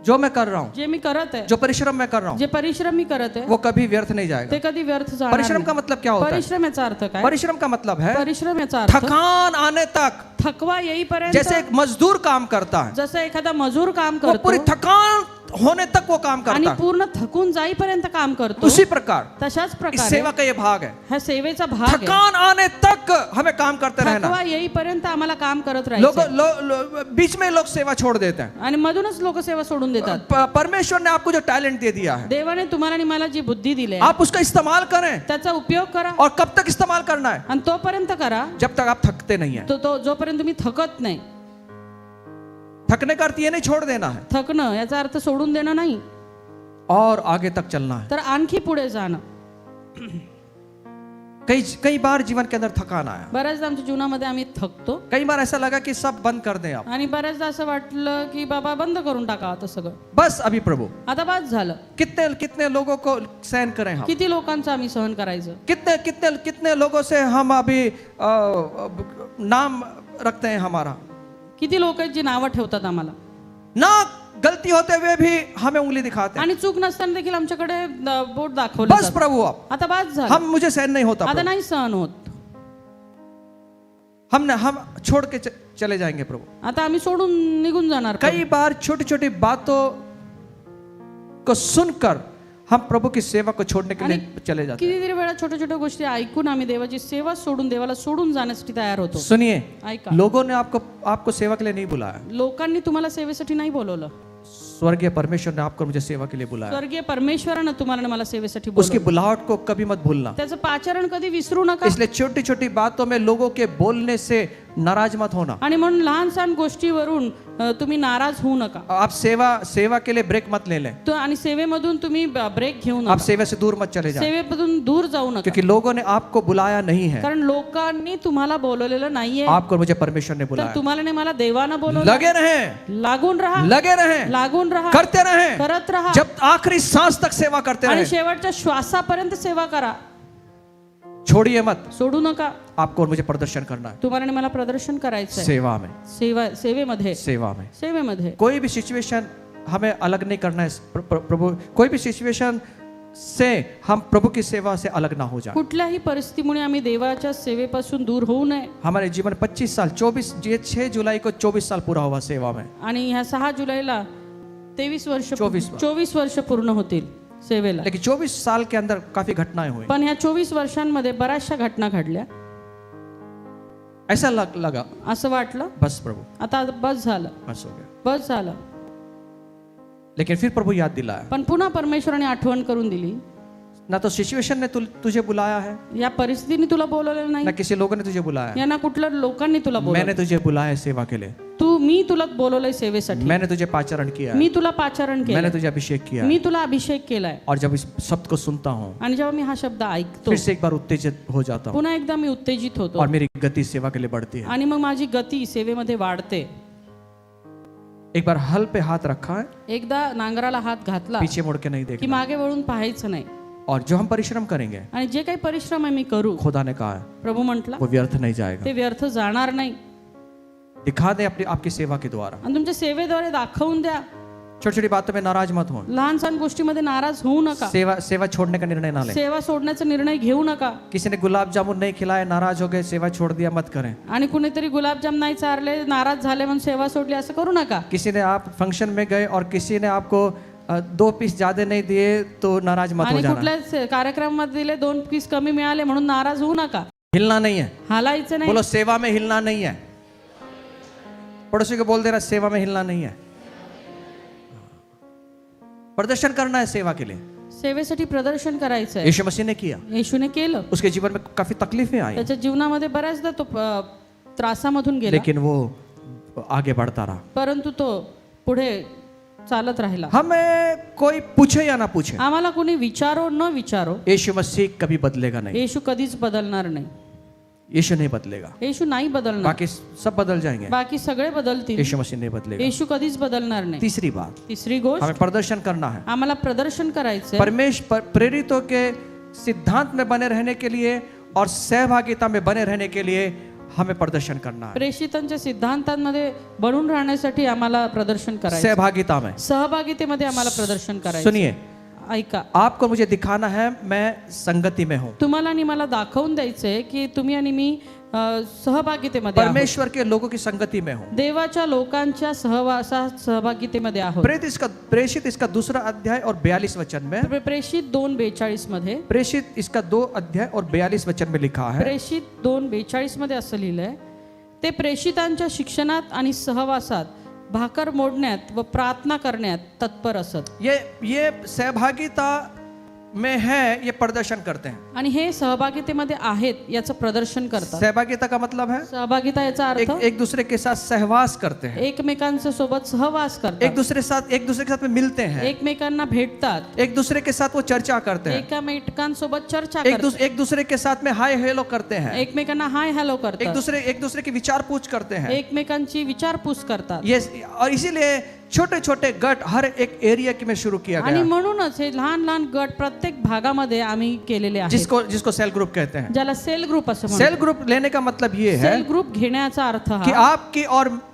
जे मैं कर रहा हूँ, जे मी करत आहे, जो परिश्रम मैं कर रहा हूँ, जे परिश्रम मी करत आहे वो कभी व्यर्थ नहीं जाएगा। ते कधी व्यर्थ जाणार परिश्रम नाही। का मतलब क्या होता है? परिश्रम याचा अर्थ काय? परिश्रम का मतलब है परिश्रम याचा अर्थ थकान आने तक, थकवा येईपर्यंत, जैसे एक मजदूर काम करता है, जसं एखादा मजूर काम वो पूरी करतो थकान होने तक वो काम आणि करता है, पूर्ण थकून जाईपर्यंत काम करतो, उसी प्रकार तशाच इस प्रकारे सेवा का ये भाग है। हा सेवेचा भाग आहे। थकान आने तक हमें काम करते रहना। थकवा येईपर्यंत आम्हाला काम करत लोग राहायचं। बीच में लोग सेवा छोड़ देते हैं। आणि मधूनच लोक सेवा सोडून देतात। परमेश्वर ने आपको जो टैलेंट दे दिया है, देवाने तुम्हाला आणि मला जी बुद्धी दिली आहे आप उसका इस्तेमाल करें। त्याचा उपयोग करा, और कब तक इस्तेमाल करना है? आणि तोपर्यंत करा जब तक आप थकते नहीं है। तो जोपर्यंत तुम्ही थकत नाही। थकने का अर्थ ये नहीं छोड़ देना है, थकणं याचा अर्थ सोडून देणं नाही, और आगे तक चलना है। तर आणखी पुढे जाणं। कई बार जीवन के अंदर थकान आया, बऱ्याचदा आमच्या जीवनामध्ये आम्ही थकतो कई बार ऐसा लगा कि सब बंद कर दें आप, आणि बऱ्याचदा असं वाटलं की बाबा बंद करून टाका आता सगळं, बस अभी प्रभु। आता बस झालं। कितने कितने लोगों को सहन करें हम? किती लोकांचं आम्ही सहन करायचं? कितने कितने कितने लोगों से हम अभी नाम रखते हैं हमारा, किती लोक आहेत जी नावं ठेवतात आम्हाला, ना गलती होते हुए भी हमें उंगली दिखाते हैं। आणि चूक नसताना देखील आमच्याकडे बोट दाखवलं बस जातं। प्रभु आप, आता बस झालं, हम मुझे सहन नहीं होता आता प्रभु। नाही सहन होत, हम छोड़ के चले जाएंगे प्रभु। आता आम्ही सोडून निघून जाणार। कई बार छोटी छोटी बातों को सुनकर हम प्रभु की सेवा को छोड़ने के लिए चले जाते हैं। कितीतरी वेळा छोट्या छोट्या गोष्टी ऐकून आम्ही देवाची सेवा सोडून देवाला सोडून जाण्यासाठी तयार होतो। सुनिए, ऐका, लोगों ने आपको सेवा के लिए नहीं बुलाया, लोकांनी तुम्हाला सेवेसाठी नाही बोलवलं, स्वर्गीय परमेश्वर ने आपको मुझे सेवा के लिए बुलाया। स्वर्गीय परमेश्वरानं तुम्हाला आणि मला सेवेसाठी उसकी बोलवलं। बुलाहट को कभी मत भूलना। त्याचं पाचारण कधी विसरू नका। इसलिए छोटी छोटी बातों में लोगों के बोलने से नाराज मत होना। आणि म्हणून लहान सहान गोष्टीवरून तुम्ही नाराज होऊ नका। आप सेवा के लिए ब्रेक मत ले लें। तो आणि सेवेमधून तुम्ही ब्रेक घेऊ आप नका, सेवा से दूर मत चले जाएं, सेवेमधून दूर जाऊ नका, क्योंकि लोगों ने आपको बुलाया नहीं है, कारण लोकांनी तुम्हाला बोलवलेलं नाहीये। आपको मुझे परमेश्वर ने तर बुलाया। तुम्हाला नाही मला देवानं बोलवलं। लगे रहें, लागून राहा, लगे रहें, लागून राहा, करते रहें, करत राहा जब आखिरी सांस तक सेवा करते आणि रहें। शेवटच्या श्वासापर्यंत सेवा करा, छोड़िए मत। सोडू नका। आपको और मुझे प्रदर्शन करना है तुम्हाला आणि मला प्रदर्शन करायचं आहे सेवा में, सेवेमध्ये सेवा में। कोई भी सिचुएशन हमें अलग नहीं करना है प्रभु, कोई भी सिचुएशन से हम प्रभु की सेवा से अलग ना हो जाए। कुठल्याही परिस्थितीमुळे आम्ही देवाच्या सेवेपासून दूर होऊ नये। हमारे जीवन 25 साल 6 जुलाई को 24 साल पूरा हुआ सेवा में। आणि ह्या 6 जुलैला 24 24 वर्ष पूर्ण होतील सेवेला। लेकिन 24 साल के अंदर काफी घटनाएं हुई। पण ह्या 24 वर्षांमध्ये बऱ्याचशा घटना घडल्या। ऐसा लगा असं वाटलं बस प्रभु आता बस झालं, बस हो गया, बस झालं। लेकिन फिर प्रभु याद दिलाया, पण पुन्हा परमेश्वराने आठवण करून दिली, ना तो सिचुएशन ने तुझे बुलाया है, या परिस्थितीने तुला बोलवलेलं नाही, ना किसी लोगों ने तुझे बुलाया है। या ना कुठल्या लोकांनी तुला बोलवलं। मैंने तुझे बुलाया है सेवा के लिए, मी तुला बोलवलंय सेवेसाठी, मैंने तुझे पाचारण किया है, मी तुला पाचारण मैंने केलं, तुझे अभिषेक किया है। मी तुला अभिषेक केलाय। और जब इस शब्द को सुनता हूँ आणि जेव्हा मी हा शब्द ऐकतो फिर से एक बार उत्तेजित हो जाता हूँ पुन्हा एकदा मी उत्तेजित होतो और मेरी गति सेवा के लिए बढ़ती है। आणि मग माझी गती सेवेमध्ये वाढते। एक बार हल पे हाथ रखा है, एकदा नांगराला हात घातला पीछे मुड़ के नहीं की देखना, मागे वळून पाहायचं नाही। और जो हम परिश्रम करेंगे आणि जे काही परिश्रम आहे मी करू, खुदा ने कहा है प्रभू म्हटला वो व्यर्थ नहीं जाएगा। ते व्यर्थ जाणार नाही। दिखा दे अपनी आपकी सेवा के द्वारा। आणि तुमच्या सेवेद्वारे दाखवून द्या। छोटी छोटी बातों में नाराज मत हो, लहान सहान गोष्टीमध्ये नाराज होऊ नका, सेवा छोड़ने का निर्णय ना ले। सेवा सोडण्याचा निर्णय घेऊ नका। किसी ने गुलाब जामुन नहीं खिलाए, नाराज हो गए, सेवा छोड़ दिया, मत करें। आणि कुणीतरी गुलाबजाम नाही चारले, नाराज झाले म्हणून सेवा सोडली, असं करू नका। किसी ने आप फंक्शन में गए और किसी ने आपको 2 पीस ज्यादा नहीं दिए तो नाराज मत हो आणि जाना। कुठल्याच कार्यक्रमामध्ये दिले 2 पीस कमी मिळाले म्हणून नाराज होऊ नका। हिलना नहीं है, हालायचं नाही। बोलो सेवा में हिलना नहीं है। पड़ोसी को बोल देना सेवा में हिलना नहीं है। प्रदर्शन करना है सेवा के लिए। सेवेसाठी प्रदर्शन करायचं आहे। यीशु मसीह ने किया, येशूने केलं। उसके जीवन में काफी तकलीफें आई, त्याच्या जीवनामध्ये बऱ्याचदा तो त्रासामधून गेला, लेकिन वो आगे बढ़ता रहा। परंतु तो पुढे चालत राहिला। हमें कोई पूछे या ना पूछे, आम्हाला कोणी विचारो न विचारो, यीशु मसीह कभी बदलेगा नहीं। येशू कधीच बदलणार नाही। यीशु नहीं बदलेगा, येशू नाही बदलणार, बाकी सब बदल जाएंगे, बाकी सगळे बदलतील, यीशु मसीह नहीं बदलेगा। येशू कधीच बदलणार नाही। तीसरी बात, तिसरी गोष्ट, हमें प्रदर्शन करना है। आम्हाला प्रदर्शन करायचंय। परमेश्वर प्रेरितों के सिद्धांत में बने रहने के लिए और सहभागिता में बने रहने के लिए हमें प्रदर्शन करना है। प्रेषितांच्या सिद्धांतांमध्ये बनून राहण्यासाठी आम्हाला प्रदर्शन करायचं, सहभागिता में, सहभागितेमध्ये आम्हाला प्रदर्शन करायचं। सुनिए, ऐका, आपको मुझे दिखाना है मैं संगति में हूं। तुम्हाला आणि मला दाखवून द्यायचंय की तुम्ही आणि मी सहभागितेमध्ये आहोत। परमेश्वर के लोगों की संगति में हूं। देवाच्या लोकांच्या सहभागितेमध्ये आहोत। प्रेषित इसका दूसरा अध्याय और 42 वचन में, प्रेषित 2:42 मध्ये, प्रेषित इसका 2 अध्याय और 42 वचन में लिखा है, प्रेषित 2:42 मध्ये असं लिहिलंय, ते प्रेषितांच्या शिक्षणात आणि सहवासात, भाकर मोडण्यात व प्रार्थना करण्यात तत्पर असत। ये सहभागिता में है, ये प्रदर्शन करते हैं। आणि हे सहभागितेमध्ये आहेत याचं प्रदर्शन करतात। सहभागिता का मतलब है सहभागिता याचा अर्थ एक दूसरे के साथ सहवास करते हैं, एकमेकांच्या सोबत सहवास करतात, एक दूसरे के साथ में मिलते हैं, एकमेकांना भेटतात, एक दूसरे के साथ वो चर्चा करते हैं, एकमेकांसोबत चर्चा करतात, एक दूसरे के साथ में हाय हेलो करते हैं, एकमेकांना हाय हॅलो करतात, एक दूसरे की विचार पूछ करते हैं, एकमेकांची विचारपूस करतात। ये और इसीलिए छोटे छोटे गट हर एक एरिया की में शुरू किया आणि गया, म्हणूनच हे लहान लहान गट प्रत्येक भागामध्ये आम्ही केलेले आहेत, जिसको सेल ग्रुप कहते हैं। ज्याला सेल ग्रुप असं म्हणतात। सेल ग्रुप लेने का मतलब ये है सेल ग्रुप घेण्याचा अर्थ कि हा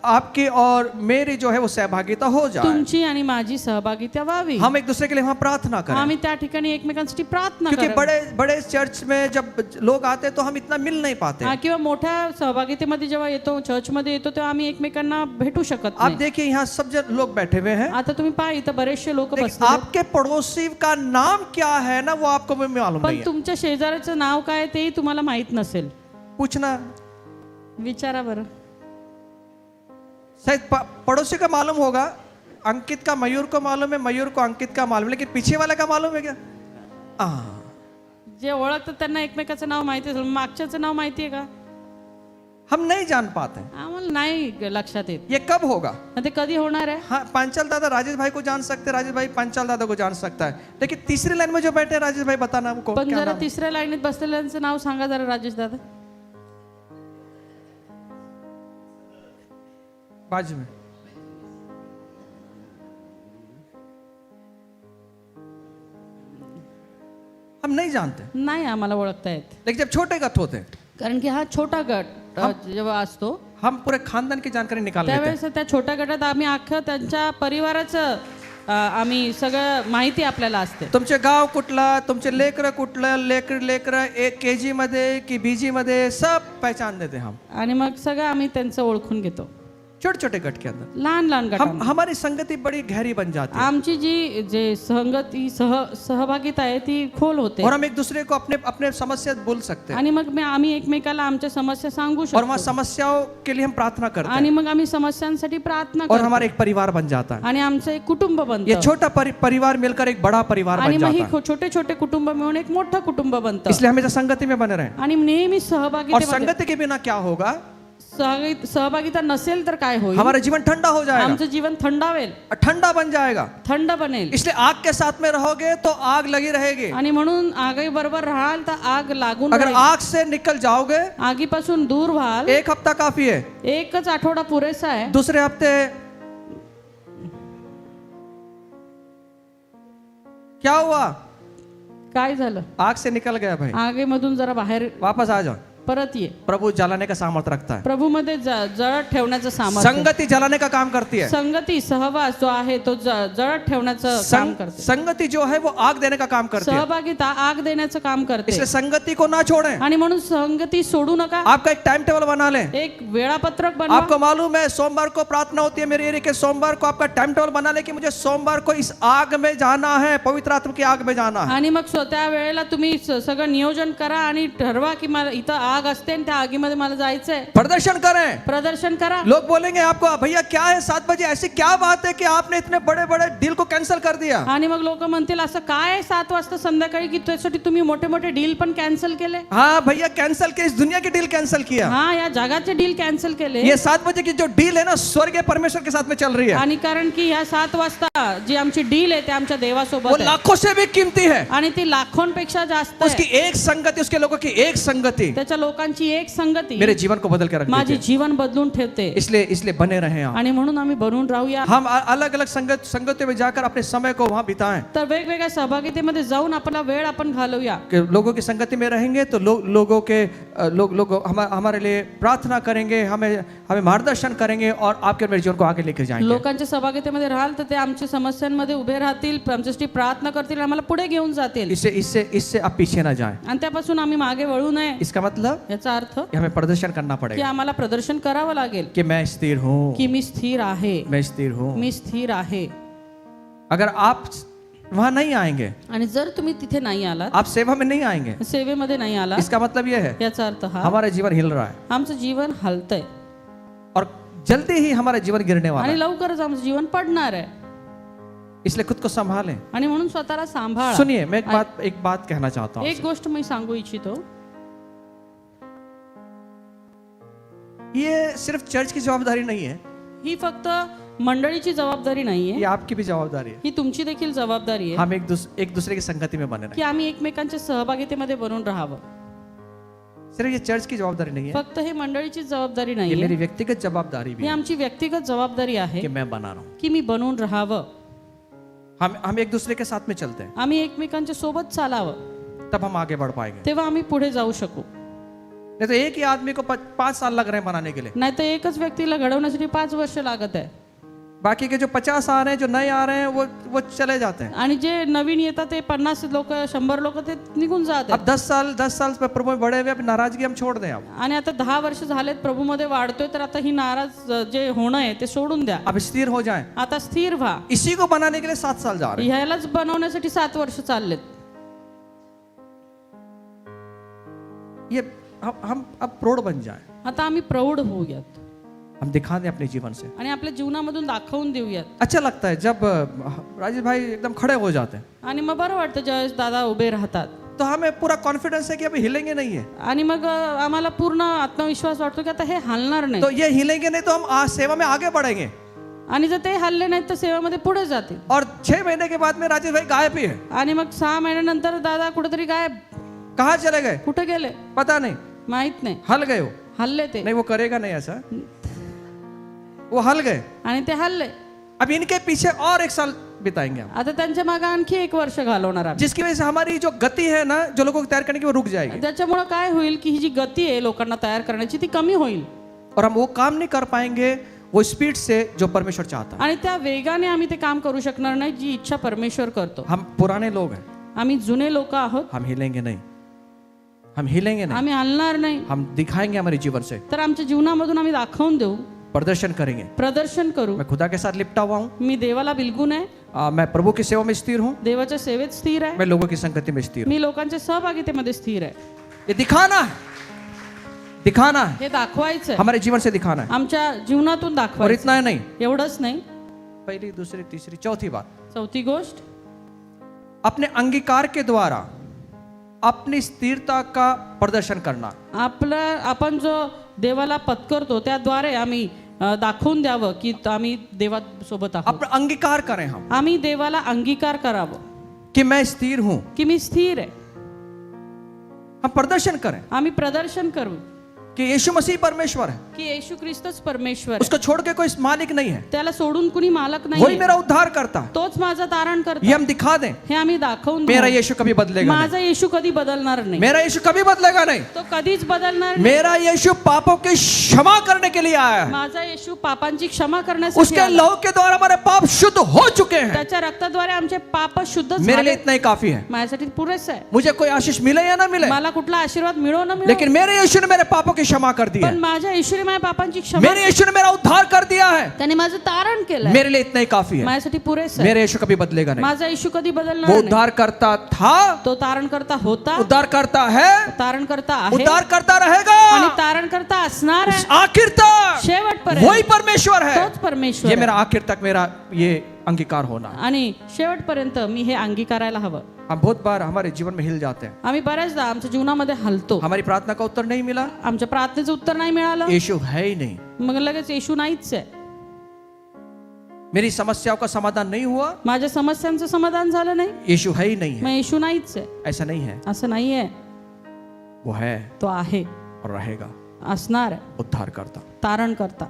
आपकी और मेरी जो है वो सहभागिता हो जाए, तुमची आणि माझी सहभागिता व्हावी, हम एक दूसरे के लिए वहां प्रार्थना करें। आम्ही त्या ठिकाणी एकमेकांसाठी प्रार्थना क्योंकि करू। बड़े चर्च में जब लोग आते हैं तो हम इतना मिल नहीं पाते। किंवा मोठ्या सहभागितेमध्ये जेव्हा येतो, चर्चमध्ये येतो, तेव्हा आम्ही एकमेकांना भेटू शकत आप नाही। देखिए यहाँ सब जो लोग बैठे हुए हैं, आता तुम्ही पहा इथं बरेचसे लोक लेकिन बसले आहेत, आपके पड़ोसी का नाम क्या है ना वो आपको मालूम पण नहीं है। तुमच्या शेजाऱ्याचं नाव काय तेही तुम्हाला माहित नसेल। पूछना, विचारा बरं। शायद पड़ोसी का मालूम होगा, अंकित का मयूर को मालूम है, मयूर को अंकित का मालूम है, लेकिन पीछे वाले का मालूम है क्या? जे ओळखतात त्यांना एकमेकाचं नाव माहिती असेल, मागच्याचं नाव माहिती आहे का? हम नहीं जान पाते आम्हाला नाही लक्षात येत ये कब होगा। आणि ते कधी होणार आहे। हाँ, पांचाल दादा राजेश भाई को जान सकते, राजेश भाई पांचाल दादा को जान सकता है, लेकिन तीसरी लाइन में जो बैठे हैं राजेश भाई बताना वो पण क्या जरा नाम है? तिसऱ्या लाईनीत बसलेल्यांचं नाव सांगा जरा राजेश दादा। बाजू में हम नहीं जानते, नाही आम्हाला ओळखता येत, लेकिन जब छोटे गत होते हैं कारण की हा छोटा गट जेव्हा असतो हम पूरे खानदान की जानकारी निकाल लेते हैं। त्यावेळेस त्या छोट्या गटात आम्ही अख्खं त्यांच्या परिवाराचं आम्ही सगळं माहिती आपल्याला असते। तुमचे गाव कुठला, तुमचे लेकर कुठलं, लेकर एक केजी मध्ये की बीजी मध्ये सब पहचान देते हम, आणि मग सगळं आम्ही त्यांचं ओळखून घेतो छोटे छोटे गट के अंदर। लहान लहान गट। हमारी संगति बड़ी गहरी बन जाती है आमची जी जे संगती सहभागिता आहे ती खोल होते और हम एक दूसरे को अपने अपने समस्या बोल सकते हैं आणि मग आम्ही एकमेकाला आमच्या समस्या सांगू और वहाँ शकतो समस्याओं के लिए हम प्रार्थना करते हैं आणि मग आम्ही समस्यांसाठी प्रार्थना और करतो हमारा एक परिवार बन जाता है। आणि आमचं एक कुटुंब ये बनतं छोटा परिवार मिलकर एक बड़ा परिवार आणि बन मग जाता हे छोटे छोटे कुटुंब मिळून एक मोठं कुटुंब है। बनतं इसलिए हमेशा संगति में बने रहें आणि नेहमी और सहभागिता संगति के बिना क्या होगा, सहभागिता नसेल तर काय होईल, हमारा जीवन ठंडा हो जाएगा, आमचं जीवन थंडावेल, ठंडा बन जाएगा। थंड बनेल। इसलिए आग के साथ में रहोगे तो आग लगी रहेगी, आणि म्हणून आगी बरोबर राहाल तर आग लागून अगर राहील। आग से निकल जाओगे आगीपासून दूर व्हाल, एक हफ्ता काफी है, एकच आठवडा पुरेसा आहे। दूसरे हफ्ते क्या हुआ, काय झालं, आग से निकल गया भाई, आगीमधून जरा बाहेर वापस आ जाओ। परत ये। प्रभु जलाने का सामर्थ्य रखता है, प्रभू मध्ये जळत ठेवण्याचं सामर्थ्य, संगति जलाने का काम करती है, संगती सहवास जो आहे तो जळत ठेवण्याचं काम करते। संगति जो है वो आग देने का काम करती है, सहभागिता आग देण्याचं काम करते। इसलिए संगति को ना छोड़ें। आणि म्हणून संगती सोडू नका। आपका एक टाइम टेबल बना लें। एक वेळापत्रक बनवा। आपको मालूम है सोमवार को प्रार्थना होती है मेरे एरिया के, सोमवार को आपका टाइम टेबल बना ले कि मुझे सोमवार को इस आग में जाना है, पवित्र आत्मा की आग में जाना है। आणि मग त्या वेळेला तुम्ही सगळं नियोजन करा आणि ठरवा की मला इथं आग असते आणि त्या आगीमध्ये मला जायचंय। प्रदर्शन करें, प्रदर्शन करा। लोग बोलेंगे आपको भैया क्या है 7 बजे, ऐसी क्या बात है कि आपने इतने बड़े बड़े डील को कैंसिल कर दिया। आणि मग लोक म्हणतील असं काय 7 वाजता संध्याकाळी की त्यासाठी तुम्ही मोठे मोठे डील पण कॅन्सल केले। हाँ भैया कैंसिल किया, इस दुनिया की डील कैंसिल किया। हाँ, या जगाचे डील कॅन्सल केले। ये 7 बजे की जो डील है ना स्वर्गीय परमेश्वर के साथ में चल रही है, आणि कारण की ह्या 7 वाजता जी आमची डील आहे ते आमच्या वो देवासोबत आहे लाखों से भी कीमती है। आणि ती लाखोंपेक्षा जास्त उसकी आहे। एक संगति, उसके लोगों की एक संगति त्याच्या लोकांची एक संगती मेरे जीवन को बदल के रख माझे देती है। जीवन बदलून ठेवते। इसलिए बने रहे आप। आणि म्हणून आम्ही बनून राहूया। हम अलग अलग संगतियों में जाकर अपने समय को वहां बिताएं। तर वेगवेगळ्या सहभागितेमध्ये जाऊन आपला वेळ आपण घालवूया। कि लोगों की संगति में रहेंगे तो लोग हमारे लिए प्रार्थना करेंगे, हमें मार्गदर्शन करेंगे और आपके मेरे जीवन को आगे लेकर जाएंगे। लोकांच्या सहभागितेमध्ये राहाल तर ते आमच्या समस्यांमध्ये उभे राहतील, आमच्यासाठी प्रार्थना करतील, आम्हाला पुढे घेऊन जातील। इससे आप पीछे ना जाएं। आणि त्यापासून आम्ही मागे वळू नये। इसका मतलब याचा अर्थ कि हमें प्रदर्शन करना की पड़ेगा आम्हाला प्रदर्शन करावं लागेल कि मैं स्थिर हूँ, की मी स्थिर आहे, मैं स्थिर हूँ। मी स्थिर आहे। अगर आप वहां नहीं आएंगे, आणि जर तुम्ही तिथे नाही आलात, आप सेवा में नहीं आएंगे, सेवेमध्ये नाही आलात, इसका मतलब यह है याचा अर्थ हा हमारा जीवन हिल रहा है आमचं जीवन हलतंय और जल्दी ही हमारा जीवन गिरने वाला आणि है। लवकरच आमचं जीवन पडणार आहे। इसलिए खुद को संभालें। आणि म्हणून स्वतःला सांभाळा। सुनिए, मैं एक बात कहना चाहता हूँ। एक गोष्ट मी सांगू इच्छितो। ये सिर्फ चर्च की जवाबदारी नहीं है, ही फक्त मंडळीची जबाबदारी नाहीये, ये आपकी भी जवाबदारी है। ही तुमची देखील जबाबदारी आहे हम एक दूसरे की संगति में बने की रहें। आम्ही एकमेकांच्या सहभागितेमध्ये बनून राहावं। सिर्फ ये चर्च की जवाबदारी नहीं है, फक्त हे मंडळीची जबाबदारी ये नाहीये, मेरी व्यक्तिगत जवाबदारी भी ही है आमची व्यक्तिगत जबाबदारी आहे कि मैं बना रहा हूँ। की मी बनून राहावं। हम एक दूसरे के साथ में चलते हैं, आम्ही एकमेकांच्या सोबत चालावं, तब हम आगे बढ़ पाएंगे। तेव्हा आम्ही पुढे जाऊ शकू। नहीं तो एक ही आदमी को 5 साल लग रहे हैं बनाने के लिए, नाही तर एकच व्यक्तीला घडवण्यासाठी 5 वर्ष लागत आहे बाकी के जो 50 आ रहे हैं, जो नए आ रहे हैं, वो चले जाते हैं। आणि जे नवीन येतात ते 50 लोक 100 लोक ते निघून जातात। अब 10 साल पे प्रभु में बड़े हुए, अब नाराजगी हम छोड़ दें। अब आणि आता 10 वर्ष झालेत प्रभूमध्ये वाढतोय, तर आता ही नाराज जे होणं आहे ते सोडून द्या। अब स्थिर हो जाएं। आता स्थिर व्हा। इसी को बनाने के लिए 7 साल जा रहे हैं। ह्यालाच बनवण्यासाठी 7 वर्ष चाललेत। ये हम अब प्रौढ़ बन जाएं, आता आम्ही प्रौढ होऊयात हम दिखा दें अपने जीवन से। आणि आपल्या जीवनामधून दाखवून देऊयात। अच्छा लगता है जब राजेश भाई एकदम खड़े हो जाते हैं, आणि मग बरं वाटतं ज्यावेळेस दादा उभे राहतात। तो हमें पूरा कॉन्फिडेंस है कि अभी हिलेंगे नहीं है। आणि मग आम्हाला पूर्ण आत्मविश्वास वाटतो की आता हे हलणार नाही. तो ये हिलेंगे नहीं तो हम सेवा में आगे बढ़ेंगे। आणि जर ते हल्ले नाहीत तर सेवेमध्ये पुढे जातील. और 6 महीने के बाद में राजेश भाई गायब ही है। आणि मग 6 महिन्यानंतर दादा कुठेतरी गायब. कहाँ चले गए कुठे गेले पता नहीं, माहित नाही. हल गए वो। हल्ले ते नहीं वो करेगा नहीं ऐसा, वो हल गए। आणि ते हल्ले. अब इनके पीछे और 1 साल बिताएंगे हम, आता त्यांच्या मागे आणखी 1 वर्ष घालवणार आम्ही. जिसकी वजह से हमारी जो गति है ना जो लोगों को तैयार करने की वो रुक जाएगी, त्याच्यामुळे काय होईल की ही जी गती आहे लोकांना तयार करण्याची ती कमी होईल. और हम वो काम नहीं कर पाएंगे वो स्पीड से जो परमेश्वर चाहता है। आणि त्या वेगाने आम्ही ते काम करू शकणार नाही जी इच्छा परमेश्वर करतो. हम पुराने लोग हैं, आम्ही जुने लोक आहोत. हम हिलेंगे नहीं, हम हिलेंगे नहीं, आम्ही हलणार नाही. हम दिखाएंगे हमारे जीवन से, तर आमच्या जीवनामधून आम्ही दाखवून देऊ, प्रदर्शन करेंगे। प्रदर्शन करू. मैं खुदा के साथ लिपटा हुआ हूँ, मी देवाला बिलगून आहे, मैं प्रभु की सेवा में स्थिर हूँ, देवाच्या सेवेत स्थिर आहे, मैं लोगों की संगति में स्थिर हूँ। मी लोकांच्या सहभागितेमध्ये स्थिर आहे. ये दिखाना है, दिखाना है, हे दाखवायचं आहे. हमारे जीवन से दिखाना है। आमच्या जीवनातून और दाखवायचं. इतना ही नहीं, एवढंच नाही. पहली दूसरी तीसरी चौथी बात, चौथी गोष्ट, अपने अंगीकार के द्वारा अपनी स्थिरता का प्रदर्शन करना। आपण जो देवाला पत्करतो त्याद्वारे आम्ही दाखवून द्यावं की आम्ही देवासोबत आहोत. अपना अंगीकार करें हम आम्ही देवाला अंगीकार करावं कि मैं स्थिर हूं, की मी स्थिर आहे. हम प्रदर्शन करें आम्ही प्रदर्शन करू कि यीशु मसीह परमेश्वर है, की येशू ख्रिस्तच परमेश्वर आहे. उसको छोड़ के कोई मालिक नहीं है, त्याला सोडून कुणी मालक वही नाही. मेरा उद्धार करता है। तोच माझा तारण ये करतो. हम दिखा दें, हे आम्ही दाखवून मेरा देऊ. यीशु कभी बदलेगा नहीं, माझा येशू कधी बदलणार नाही. मेरा यीशु कभी बदलेगा नहीं। तो कधीच बदलणार नाही. मेरा यीशु पापों की क्षमा करने के लिए आया है, माझा येशू पापांची क्षमा करण्यासाठी उसके आला. लहू के द्वारा हमारे पाप शुद्ध हो चुके हैं। त्याच्या रक्ताद्वारे आमचे पाप शुद्ध मेरे लिए झाले. इतना ही काफी है, माझ्यासाठी पुरेसं आहे. मुझे कोई आशीष मिले या ना मिले, मला कुठला आशीर्वाद मिळो न मिळो, लेकिन मेरे यीशु ने मेरे पापों की क्षमा कर दी पण है, माझ्या येशूने माझ्या पापांची क्षमा, मेरे यीशु ने मेरा उद्धार कर दिया है, त्याने माझं तारण केलंय. मेरे लिए इतना ही काफी है। माझ्यासाठी पुरेसं आहे. मेरे यीशु कभी बदलेगा नहीं, माझा येशू कधी वो बदलणार नाही. उद्धार करता था, तो तारण करता होता, उद्धार करता है, तारण करता आहे उद्धार करता रहेगा आणि तारण करता असणार आहे आखिर तक। शेवटपर्यंत. वही परमेश्वर है, तोच परमेश्वर ये आहे. मेरा आखिर तक मेरा ये अंगीकार होना। आणि शेवटपर्यंत मी हे अंगीकारायला हवं. हम बहुत बार हमारे जीवन में हिल जाते हैं, आम्ही बऱ्याचदा आमच्या जीवनामध्ये हलतो. हमारी प्रार्थना का उत्तर नहीं मिला, आमच्या प्रार्थनेचं उत्तर नाही मिळालं, यीशु है ही नहीं, मग लगेच येशू नाहीच आहे. मेरी समस्याओं का समाधान नहीं हुआ, माझ्या समस्यांचं समाधान झालं नाही, यीशु है ही नहीं मग है। येशू नाहीच आहे. ऐसा नहीं है, असं नाहीये. वो है तो आहे, और रहेगा, असणार आहे, उद्धार करता। तारण करता.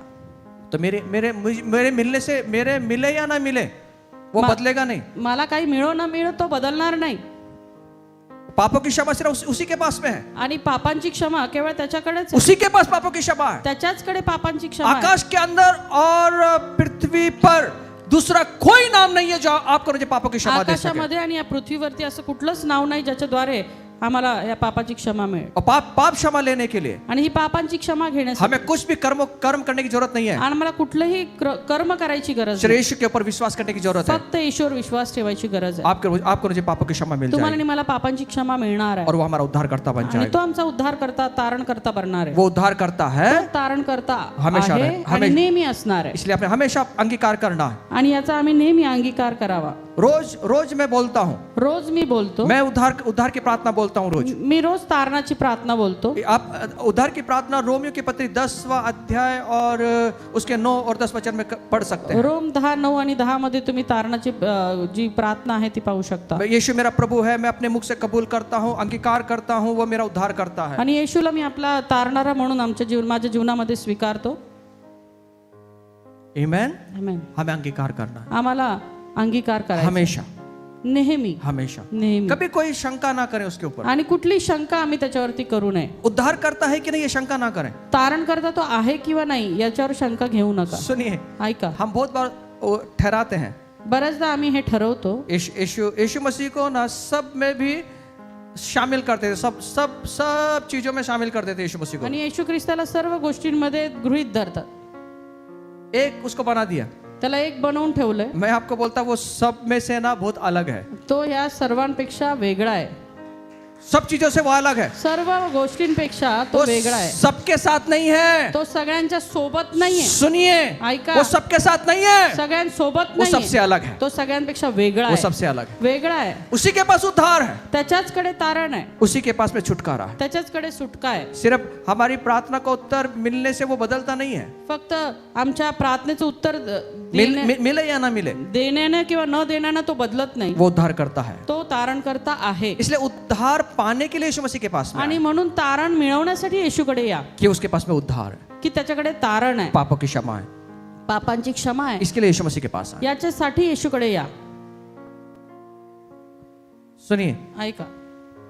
तो मेरे मिलने से, मेरे मिले या ना मिले, वो बदलेगा नहीं। मला काही मिळो ना मिळो तो बदलणार नाही. पापों की क्षमा सिर्फ उसी के पास में है, आणि पापांची क्षमा केवळ त्याच्याकडेच आहे. उसी के पास पापों की क्षमा है। त्याच्याचकडे पापांची क्षमा आहे. आकाश के अंदर और पृथ्वी पर दूसरा कोई नाम नहीं है जो आपको मुझे पापों की क्षमा दे सके। आकाशामध्ये आणि या पृथ्वीवरती असं कुठलंच नाव नाही ज्याच्याद्वारे आम्हाला या पापाची क्षमा मिळेल. और पाप क्षमा लेने के लिए आणि ही पापांची क्षमा घेण्यासाठी हमें कुछ भी कर्म करने की जरूरत नहीं है, आम्हाला कुठलंही कर्म करायची गरज सिर्फ नाही. यीशु के ऊपर विश्वास करने की जरूरत है। फक्त ईश्वर विश्वास ठेवायची गरज आहे. आपको मुझे पापों की क्षमा मिल तुम्हाला जाएगी आणि मला पापांची क्षमा मिळणार आहे. और वो हमारा उद्धार करता बन आणि तो जाएगा। आमचा उद्धार करता तारण करता बनणार आहे. वो उद्धार करता है, तो तारण करता हमेशा आहे रहे- आणि हमेशा- नेहमी असणार आहे. इसलिए आपने हमेशा अंगीकार करना है। आणि याचा आम्ही नेहमी अंगीकार करावा. रोज मैं बोलता हूँ, रोज मी बोलतो, मैं उद्धार की प्रार्थना बोलता हूँ रोज। मी रोज तारणाची प्रार्थना बोलतो. आप उद्धार की प्रार्थना रोमियो की पत्री 10वां अध्याय और उसके 9 और 10 वचन में पढ़ सकते हैं। रोम 10, 9 आणि 10 मध्ये तुम्ही तारणाची जी प्रार्थना आहे ती पाहू शकता. यीशु मेरा प्रभु है, मैं अपने मुख से कबूल करता हूँ, अंगीकार करता हूँ, वो मेरा उद्धार करता है। आणि येशूला मी आपला तारणारा म्हणून माझ्या जीवनामध्ये स्वीकारतो. आमेन। आमेन. हमें अंगीकार करना है आम्हाला अंगीकार करायचा हमेशा, नेहमी हमेशा। नेहमी. कभी कोई शंका ना करें उसके ऊपर। आणि कुठली शंका आम्ही त्याच्यावरती करू नये. उद्धार करता है कि नहीं ये शंका ना करें। तारण करता तो आहे किंवा नाही याच्यावर शंका घेऊ नका. सुनिए, ऐका, हम बहुत बार ठहराते हैं, बऱ्याचदा आम्ही हे ठरवतो, यीशु मसीह को ना सब में भी शामिल करते थे, सब चीजों में शामिल करते थे यीशु मसीह को। आणि येशू ख्रिस्ताला सर्व गोष्टींमध्ये गृहीत धरतात. एक उसको बना दिया, त्याला एक बनवून ठेवलंय. मैं आपको बोलता वो सब में से ना बहुत अलग है। तो या सर्वांपेक्षा वेगळा आहे. सब चीजों से वो अलग है, सर्व गोष्टींपेक्षा तो वो वेगळा आहे. सबके साथ नहीं है. तो सगळ्यांच्या सोबत नाहीये. सुनिए, ऐका. वो सबके साथ नहीं है, सगळ्यांसोबत वो सबसे नाहीये. अलग है, तो सगळ्यांपेक्षा वेगळा वो आहे. सबसे अलग है. वेगळा आहे. उसी के पास उद्धार है, त्याच्याचकडे तारण आहे. उसी के पास में छुटकारा है. त्याच्याचकडे सुटका आहे. सिर्फ हमारी प्रार्थना का उत्तर मिलने से वो बदलता नहीं है. फक्त आमच्या प्रार्थनेचं उत्तर मिले या ना मिले, देण्याने किंवा न देण्याने तो बदलत नाही. वो उद्धार करता है. तो तारण करता आहे. इसलिए उद्धार पाने के लिए यीशु मसीह के पास में आणि आए, म्हणून तारण मिळवण्यासाठी येशूकडे या, कि उसके पास में उद्धार है, की त्याच्याकडे तारण आहे, पापों की क्षमा है. पापांची क्षमा आहे. इसके लिए यीशु मसीह के पास आए. याच्यासाठी येशूकडे या. सुनिए, ऐका,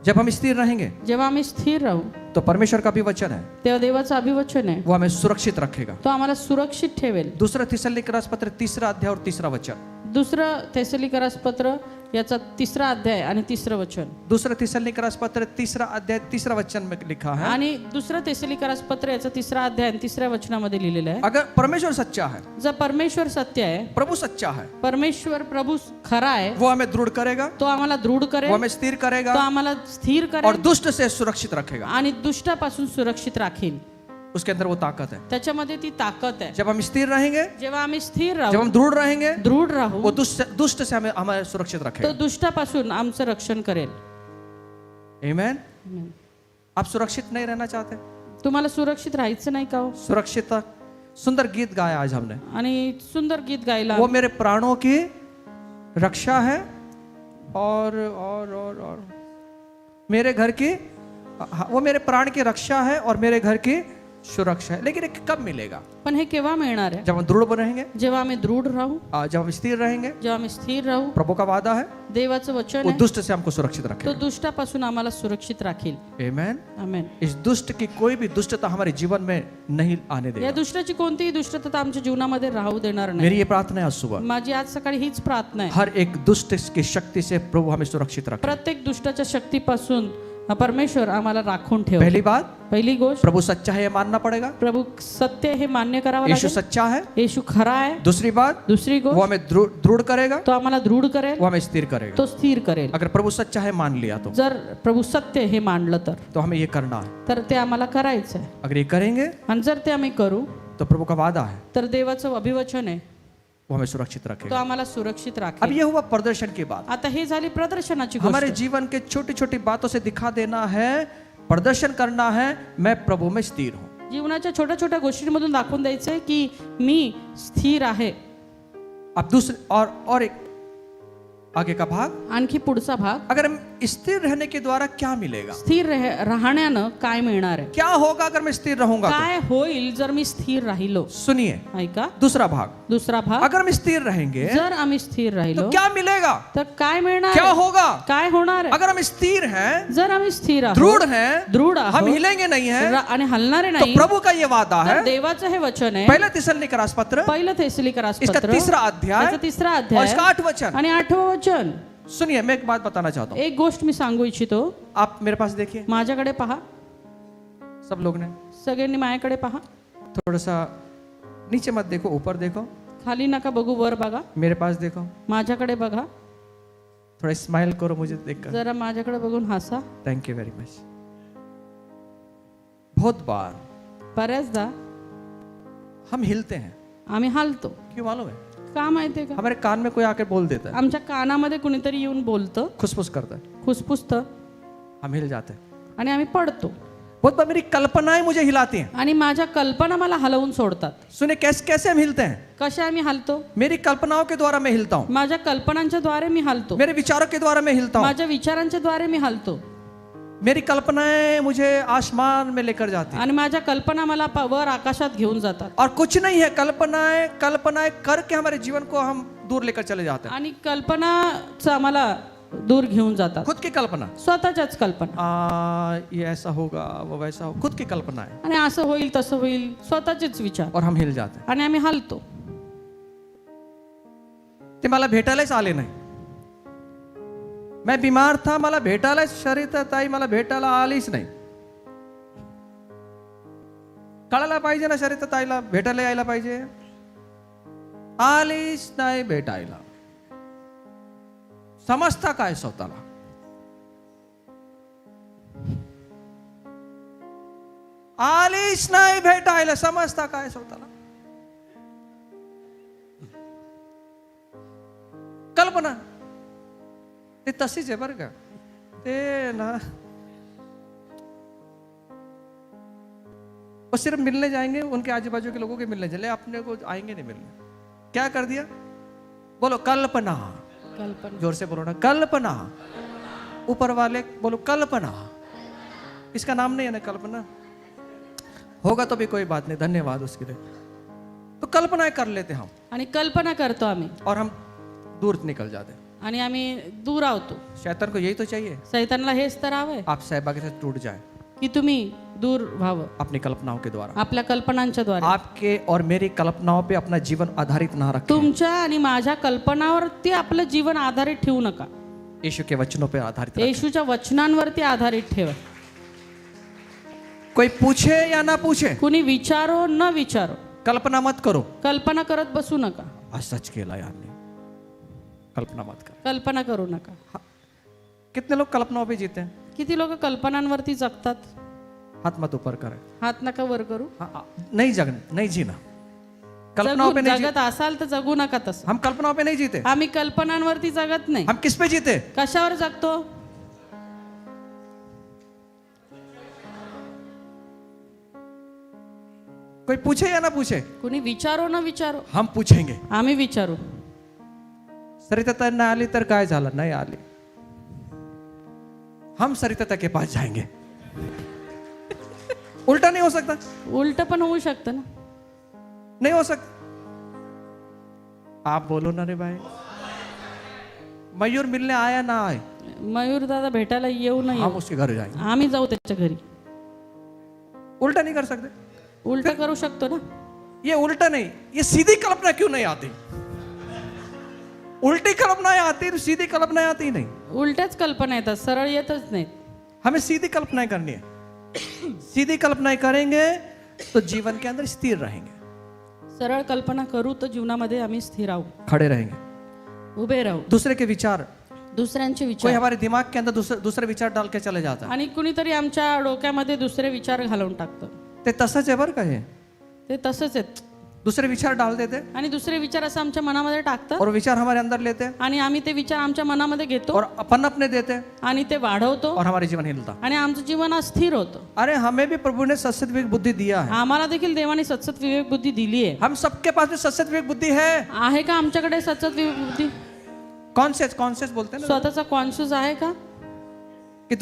जब हम स्थिर रहेंगे जेव्हा आम्ही स्थिर राहू तो परमेश्वर का भी वचन है, तेव्हा देवाचं अभिवचन आहे, वो हमें सुरक्षित रखेगा. तो आम्हाला सुरक्षित ठेवेल. दूसरा थिस्सलुनीकरास पत्र 3 अध्याय और 3 वचन. दुसरं थेसलिकरास पत्र याचा 3 अध्याय आणि 3 वचन. दूसरा थिस्सलुनीकरास पत्र 3 अध्याय 3 वचन में लिखा है, आणि दुसरं थेसलिकरास पत्र याचा 3 अध्याय आणि 3 वचनामध्ये लिहिलेलं आहे, अगर परमेश्वर सच्चा है, जर परमेश्वर सत्य आहे, प्रभु सच्चा है, परमेश्वर प्रभू खरा आहे, वो हमें दृढ़ करेगा, तो आम्हाला दृढ वो करेल, हमें स्थिर तो करेगा आम्हाला स्थिर और करेल दुष्ट से सुरक्षित रखेगा. आणि दुष्टापासून सुरक्षित राखील. उसके अंदर वो ताकत है. त्याच्यामध्ये ती ताकद आहे. जब हम स्थिर रहेंगे, जेव्हा आम्ही स्थिर जब राहू, हम दृढ़ रहेंगे, दृढ राहू, वो दुष्ट से हमें सुरक्षित तो रखेगा. दुष्टापासून आमचं रक्षण करेल. आमेन. आप सुरक्षित नहीं रहना चाहते? तुम्हाला सुरक्षित राहायचं नाही का हो? सुरक्षित. सुंदर गीत गाया आज हमने, आणि सुंदर गीत गायला. वो मेरे प्राणों की रक्षा है और मेरे घर की, वो मेरे प्राण की रक्षा है और मेरे घर की सुरक्षा है. लेकिन ये कब मिलेगा? पण हे केव्हा मिळणार आहे? जब हम दृढ़ रहेंगे, जेव्हा आम्ही दृढ राहू, जब हम स्थिर रहेंगे. जेव्हा आम्ही स्थिर राहू. प्रभु का वादा है, देवाचं वचन वो आहे, दुष्ट से हमको सुरक्षित तो रखेगा. दुष्टापासून आम्हाला सुरक्षित राखील. आमेन. आमेन. इस दुष्ट की कोई भी दुष्टता हमारे जीवन में नहीं आने या देगा. दुष्टाची कोणतीही दुष्टता आमच्या जीवनामध्ये राहू देणार नाही. मेरी ये प्रार्थना है आज सुबह, माझी आज सकाळी हीच प्रार्थना आहे. हर एक दुष्ट की शक्ति से प्रभु हमें सुरक्षित रखे. प्रत्येक दुष्टाच्या शक्तीपासून परमेश्वर आम्हाला राखून ठेव. पहली बात, पहिली गोष्ट, प्रभु सच्चा है ये मानना पड़ेगा. प्रभू सत्य हे मान्य करावं यीशु लागेल. सच्चा है. येशू खरा आहे. दूसरी बात, दुसरी वो गोष्ट, हमें दृढ़ करेगा, तो आम्हाला दृढ करेल, वो हमें स्थिर करेगा. तो स्थिर करेल. अगर प्रभु सच्चा है मान लिया जर प्रभु सत्य हे मानलं तो हमें ये करना है. तर ते आम्हाला करायचं आहे. अगर ये करेंगे आणि जर ते आम्ही करू तो प्रभु का वादा है, तर देवाचं अभिवचन आहे, वो हमें सुरक्षित तो रखेगा. आम्हाला सुरक्षित अब राखेल. ये हुआ प्रदर्शन की बात. आता हे झाली प्रदर्शनाची हमारे गोष्ट. जीवन के छोटी छोटी बातों से दिखा देना है, प्रदर्शन करना है, मैं प्रभु में स्थिर हूं. जीवनाच्या छोट्या छोट्या गोष्टींमधून दाखवून द्यायचंय की मी स्थिर आहे. अब दूसरे और एक आगे का भाग, आणखी पुढचा भाग, अगर हम स्थिर रहने के द्वारा क्या मिलेगा? स्थिर राहण्यानं काय मिळणार आहे? क्या होगा अगर मैं स्थिर रहूंगा तो? काय होईल जर मी स्थिर राहिलो? सुनिए, ऐका, दूसरा भाग, दुसरा भाग, अगर हम स्थिर रहेंगे जर आम्ही स्थिर तो राहिलो क्या मिलेगा? तर काय मिळणार क्या आहे? होगा? काय होणार आहे? अगर हम स्थिर हैं, जर आम्ही स्थिर आहोत, दृढ़ हैं, दृढ हम आहोत, हिलेंगे नहीं हैं, आणि हलणारे तो नाही, प्रभु का ये वादा तर है. देवाचं हे वचन आहे. पहला थिस्सलुनीकरास पत्र, पहिलं थेसलिकरास इसका पत्र, 3 अध्याय त्याचं 3 और अध्याय इसका 8 वचन. आणि 8वं वचन. सुनिए, मैं एक बात बताना चाहता हूँ. एक गोष्ट मी सांगू इच्छितो. आप मेरे पास देखिए, माझ्याकडे पहा, सब लोग ने सगळ्यांनी माझ्याकडे पहा. थोड़ा सा नीचे मत देखो, ऊपर देखो, खाली नका बघू, वर बघा. मेरे पास देखो, माझ्याकडे बघा. थोड़ा स्माइल करो मुझे देखकर. जरा माझ्याकडे बघून हसा. Thank you very much. बहुत बार बऱ्याचदा हम हिलते हैं. आम्ही हालतो. क्यों मालूम है? का माहितीये का? हमारे कान में कोई आके बोल देता है, आमच्या कानामध्ये कुणीतरी येऊन बोलतं, खुसफुस करता है, खुसफुसतं, हम हिल जाते हैं. आणि आम्ही पडतो. बहुत बार मेरी कल्पनाएं मुझे हिलाती हैं. आणि माझ्या कल्पना मला हलवून सोडतात. सुने, कैसे कैसे हम हिलते हैं? कशा आम्ही हलतो? मेरी कल्पनाओं के द्वारा मैं हिलता हूँ, माझ्या कल्पनांच्या द्वारे मी हलतो. मेरे विचारों के द्वारा मैं हिलता हूँ. माझ्या विचारांच्या द्वारे मी हलतो. मेरी कल्पनाएं मुझे आसमान में लेकर जाती हैं. आणि माझ्या कल्पना मला वर आकाशात घेऊन जातात. और कुछ नहीं है, कल्पनाएं कल्पनाएं करके हमारे जीवन को हम दूर लेकर चले जाते हैं. आणि कल्पनाच आम्हाला दूर घेऊन जातात. खुद की कल्पना, स्वतःच्याच कल्पना. ये ऐसा होगा, वो वैसा हो, खुद की कल्पना है, आणि असं होईल तसं होईल, स्वतःचेच विचार, और हम हिल जाते हैं. आणि आम्ही हलतो. ते मला भेटायलाच आले नाही. मैं बीमार था, मला भेटायला शरीर ताई मला भेटायला आलीच नाही. कळायला पाहिजे ना, शरीर ताईला भेटायला यायला पाहिजे, आलीच नाही भेटायला. समजता काय स्वतःला? आलीच नाही भेटायला, समजता काय स्वतःला? कल्पना ते तशीच आहे बरं का. ते ना वो सिर्फ मिलने जाएंगे, उनके आजू बाजू के लोगों के मिलने चले, अपने को आएंगे नहीं मिलने. क्या कर दिया? बोलो कल्पना. कल्पना. जोर से बोलो ना, कल्पना. ऊपर वाले बोलो कल्पना. इसका नाम नहीं है ना कल्पना? होगा तो भी कोई बात नहीं, धन्यवाद उसके लिए. तो कल्पनाएं कर लेते हम आणि कल्पना करतो आम्ही और हम दूर निकल जाते. आणि आम्ही दूर आवतो. शैतान को यही तो चाहिए, सैतानला हेच तर हवंय आप सहभाग से टूट जाए की तुम्ही दूर व्हावं अपनी कल्पनाओं के द्वारा. आपल्या कल्पनांच्या द्वारे. आपके और मेरी कल्पनाओं पे अपना जीवन आधारित ना रखें. तुमच्या आणि माझ्या कल्पनावरती आपलं जीवन आधारित ठेवू नका. यीशु के वचनों पे आधारित रखें. येशूच्या वचनांवरती आधारित ठेवा. कोई पूछे या ना पूछे, कुणी विचारो न विचारो, कल्पना मत करो. कल्पना करत बसू नका. आज सच केला यार, कल्पना मत कर. कल्पना करू नका. कितने लोग कल्पनाओं पे जीते हैं? किती लोक कल्पनांवरती जगतात. हाथ मत ऊपर करें. हात नका वर करू. नहीं जगना, नहीं जीना. कल्पनाओं पे नहीं जगत असाल तर जगू नका तसं. हम कल्पनाओं पे नहीं जीते. आम्ही कल्पनांवरती जगत नाही. हम किस पे जीते? कशावर जगतो? कोई पूछे या ना पूछे, कुणी विचारो न विचारो, हम पूछेंगे. आम्ही विचारू. सरिता नाही आली तर काय झालं? नाही आली, हम सरिता के पास जाएंगे. उल्टा नहीं हो सकता? उलट पण होऊ शकतं ना. नहीं हो सकता. आप बोलो ना रे भाई. मयूर मिलने आया ना आए, मयूर दादा भेटायला येऊ नये, हम उसके घर जाएंगे. आम्ही जाऊ त्याच्या घरी. उल्टा नहीं कर सकते? उलट करू शकतो ना. ये उल्टा नहीं, ये सीधी कल्पना क्यों नहीं आती? उल्टी कल्पनाएं आती, सीधी कल्पनाएं आती नहीं. उलट्याच कल्पना येतात, सरळ येतच नाहीत. हमें सीधी कल्पनाएं करनी है. सीधी कल्पनाएं करेंगे तो जीवन के अंदर स्थिर रहेंगे. सरळ कल्पना करू तर जीवनामध्ये आम्ही स्थिर राहू, खड़े रहेंगे. उभे राहू. दूसरे के विचार, दुसऱ्यांचे कोई विचार, हमारे दिमाग के अंदर दूसरे विचार डाल के चले जाता है. आणि कुणीतरी आमच्या डोक्यामध्ये दुसरे विचार घालून टाकतं. ते तसंच आहे बरं का. हे ते तसंच आहेत. दूसरे विचार डाल देते आणि दुसरे विचार असं आमच्या मनामध्ये टाकतात और विचार हमारे अंदर लेते हैं आणि आम्ही ते विचार आमच्या मनामध्ये घेतो और अपन अपने देते हैं आणि ते वाढवतो और हमारे जीवन हिलता. आणि आमचं जीवन अस्थिर होतं. अरे हमें भी प्रभु ने सत्सत विवेक बुद्धि दिया है. आम्हाला देखील देवाने सतसत विवेक बुद्धी दिली आहे. हम सबके पास में सत्सत विवेक बुद्धि है. आहे का आमच्याकडे सतसत विवेक बुद्धी? कॉन्शियस बोलते हैं ना, स्वतःचा कॉन्शियस आहे का? कि